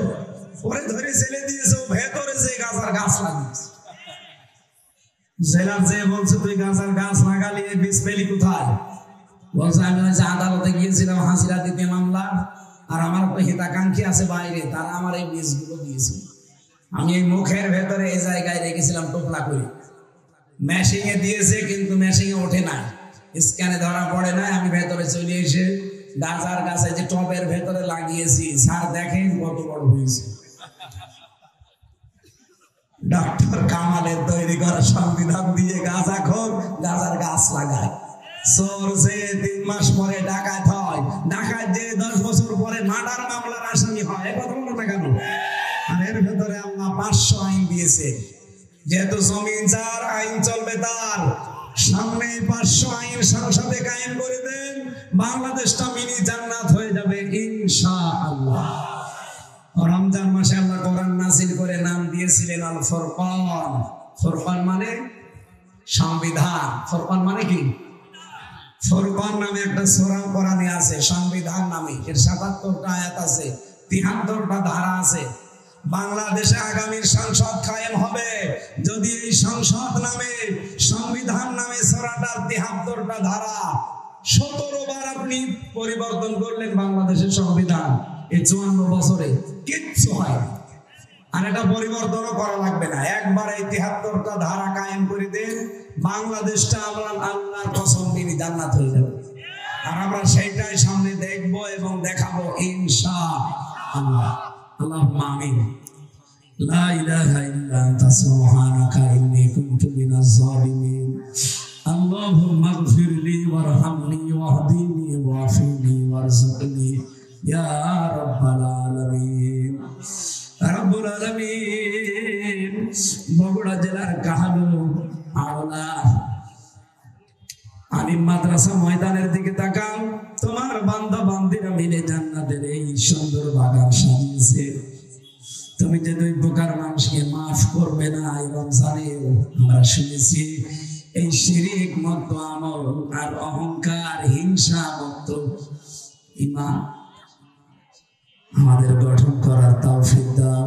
পরে ধরে জেলে দিয়েছে, ভেতরে যে গাঁজার গাছ লাগিয়েছে। জেলার যে বলছে তুই গাঁজার গাছ লাগালি, বীজ পেলি কোথায়? বলছে আমি আদালতে গিয়েছিলাম হাজিরা দিতে মামলা, আর আমার তো হিতাকাঙ্ক্ষী আছে বাইরে, তারা আমার এই বীজগুলো দিয়েছিল। আমি এই মুখের ভেতরে এই জায়গায় রেখেছিলাম টোপলা করে। মেশিনে দিয়েছে কিন্তু মেশিনে ওঠে না, স্ক্যানে ধরা পড়ে না। আমি ভেতরে চলে এসে গাঁজার গাছে যে টবের ভেতরে লাগিয়েছি, স্যার দেখেন কত বড় হয়েছে। ডক্টর কামালের তৈরি করা সংবিধান দিয়ে গাঁজাখোর গাঁজার গাছ লাগায়। চোর যে 3 মাস পরে ডাকাত হয়, ডাকাত যে 10 বছর পরে মার্ডার মামলার আসামি হয়। এই কথা বলো না কেন? আর এর ভেতরে আল্লাহ 500 আইন দিয়েছে। যেহেতু জমিন যার, আইন চলবে তার। সামনে 500 আইন সংসদে কায়েম করে দেন, বাংলাদেশটা মিনি জান্নাত হয়ে যাবে ইনশাআল্লাহ। রমজান মাসে আল্লাহ কোরআন নাযিল করে নাম দিয়েছিলেন আল ফুরকান। ফুরকান মানে সংবিধান। ফুরকান মানে কি? ফুরকান নামে একটা সূরা কোরআনে আছে, সংবিধান নামে। এর 77টা আয়াত আছে, 73টা ধারা আছে। বাংলাদেশে আগামীর সংসদ কায়েম হবে যদি এই সংসদ নামে, সংবিধান নামে সূরাটার 73টা ধারা 17 বার আপনি পরিবর্তন করলেন বাংলাদেশের সংবিধান, এই 54 বছরে কিচ্ছু হয়। আর এটা পরিবর্তনও করা লাগবে না, একবার এই 73টা ধারা কায়েম করে দেন, বাংলাদেশটা আমরা আল্লাহর কসম দিয়ে জান্নাত হয়ে যাবে। আর আমরা সেইটাই সামনে দেখবো এবং দেখাবো ইনশাআল্লাহ। আল্লাহুম্মা আমিন। লা ইলাহা ইল্লা আনতা সুবহানাকা ইন্নী কুনতু মিনাজ জালিমিন। আল্লাহুম্মা ইগফিরলি ওয়ারহামনি ওয়াহদিনি ওয়াফিনি ওয়ারযুকনি ইয়া রাব্বাল আলামিন। রব্বুল আলামিন, বগুড়া জেলার কাহালু আওলা আলিম মাদ্রাসা ময়দানের দিকে তাকাও। তোমার বান্দা বান্দিরা মিলে জান্নাতের এই সুন্দর বাগান সাজিয়েছে। তুমি যে 2 প্রকার মানুষকে মাফ করবে না এই রমজানে, আমরা শুনেছি। এই শিরক মুক্ত আমল আর অহংকার হিংসা মুক্ত ঈমান আমাদের গঠন করার তৌফিক দাও।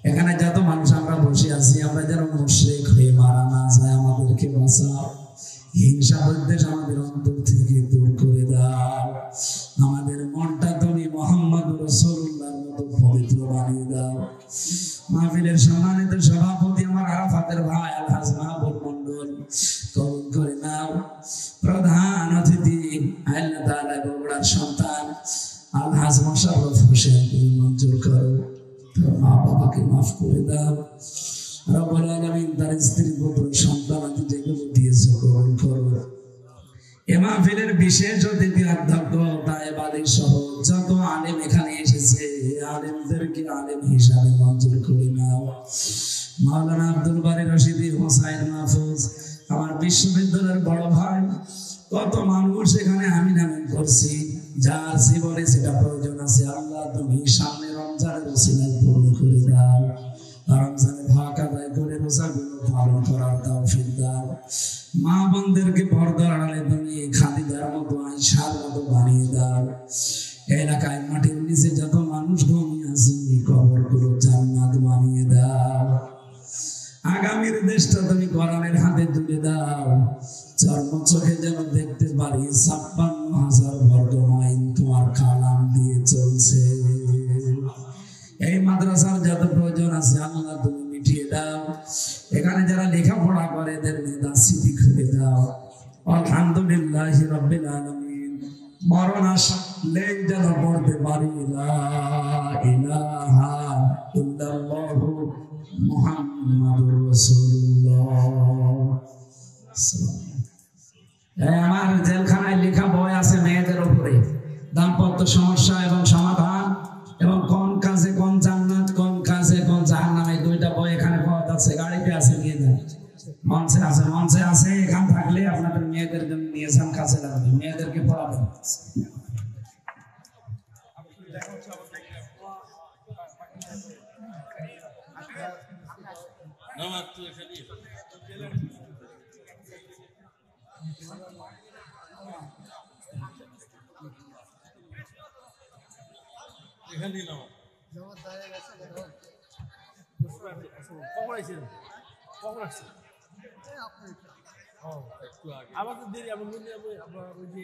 এখানে যত মানুষ আমরা বসে আছি, আমরা যেন মুশরিক হয়ে মারা না যায়, আমাদেরকে বাঁচাও। হিংসা বিদ্বেষ আমাদের অন্তর থেকে দূর করে দাও। আমাদের মনটা তুমি মুহাম্মদ রাসূলুল্লাহর মতো পবিত্র বানিয়ে দাও। মাহফিলের সম্মানিত সভাপতি আমার আরাফাতের ভাই আলহাজ মাহবুব মন্ডল কবুল করে নাও। প্রধান অতিথি আল্লাহ তাআলা বগুড়ার সন্তান আলহাজ মোশাররফ হোসেন তুমি মঞ্জুর করো। মা বাবাকে মাফ করে দাও। রব্বুল আলামিন তার স্ত্রী পুত্র সন্তান যেগুলো দিয়েছো কবুল করো। এ মাহফিলের বিশেষ অতিথি অধ্যক্ষ তায়েব আলী সহ যত আলেম এখানে এসেছে, আলেমদেরকে আলেম হিসাবে মঞ্জুর করে নাও। মাওলানা আব্দুল বারী রশিদি, হোসাইন মাহফুজ, আমার বিশ্ববিদ্যালয়ের বড় ভাই, কত মানুষ এখানে আমিন আমিন করছি, যার জীবনে সেটা প্রয়োজন আছে আল্লাহ তুমি সামনে রমজানের ওসিলায় পূর্ণ করে দাও। রমজানের হক আদায় করে রোজাগুলো পালন করার তৌফিক দাও। মা বোনদেরকে পর্দার আড়ালে তুমি খাদিজার মতো, আয়েশার মতো বানিয়ে দাও। এলাকায় মাটির নিচে যত মানুষ ঘুমিয়ে আছে কবরগুলো জান্নাত বানিয়ে দাও। আগামীর দেশটা তুমি কোরআনের হাতে তুলে দাও। চর্ম চোখে যেন দেখতে পারি 56,000 বর্গ মাইল তোমার কালাম দিয়ে চলছে। এই মাদ্রাসার যত প্রয়োজন আছে আল্লাহ তুমি মিটিয়ে দাও। এখানে যারা লেখাপড়া করে এদের মেধা স্মৃতি খুলে দাও। আলহামদুলিল্লাহি রাব্বিল আলামিন। মরণ আসলেই যেন পড়তে পারি লা ইলাহা ইল্লাল্লাহু মুহাম্মাদুর রাসূলুল্লাহ। আমার জেলখানায় লেখা বই আছে মেয়েদের উপরে, দাম্পত্য সমস্যা এবং সমাধান, এবং কোন কাজে কোন জান্নাত, কোন কাজে কোন জাহান্নাম, এই 2টা বই এখানে পাওয়া যাচ্ছে। গাড়িতে আছে, নিয়ে যান। মঞ্চে আছে, মঞ্চে আছে। এখানে থাকলে আপনাদের মেয়েদের জন্য নিয়ে যান, কাছে লাগবে, মেয়েদেরকে পড়াবেন। আমাদের দেরি আপনার ওই যে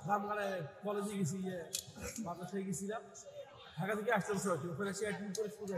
রামগাড়ায় কলেজে গেছি, মাদ্রাসায় গেছিলাম, ঢাকা থেকে আসতে ওখানে সে অ্যাটেন্ড করে শুরু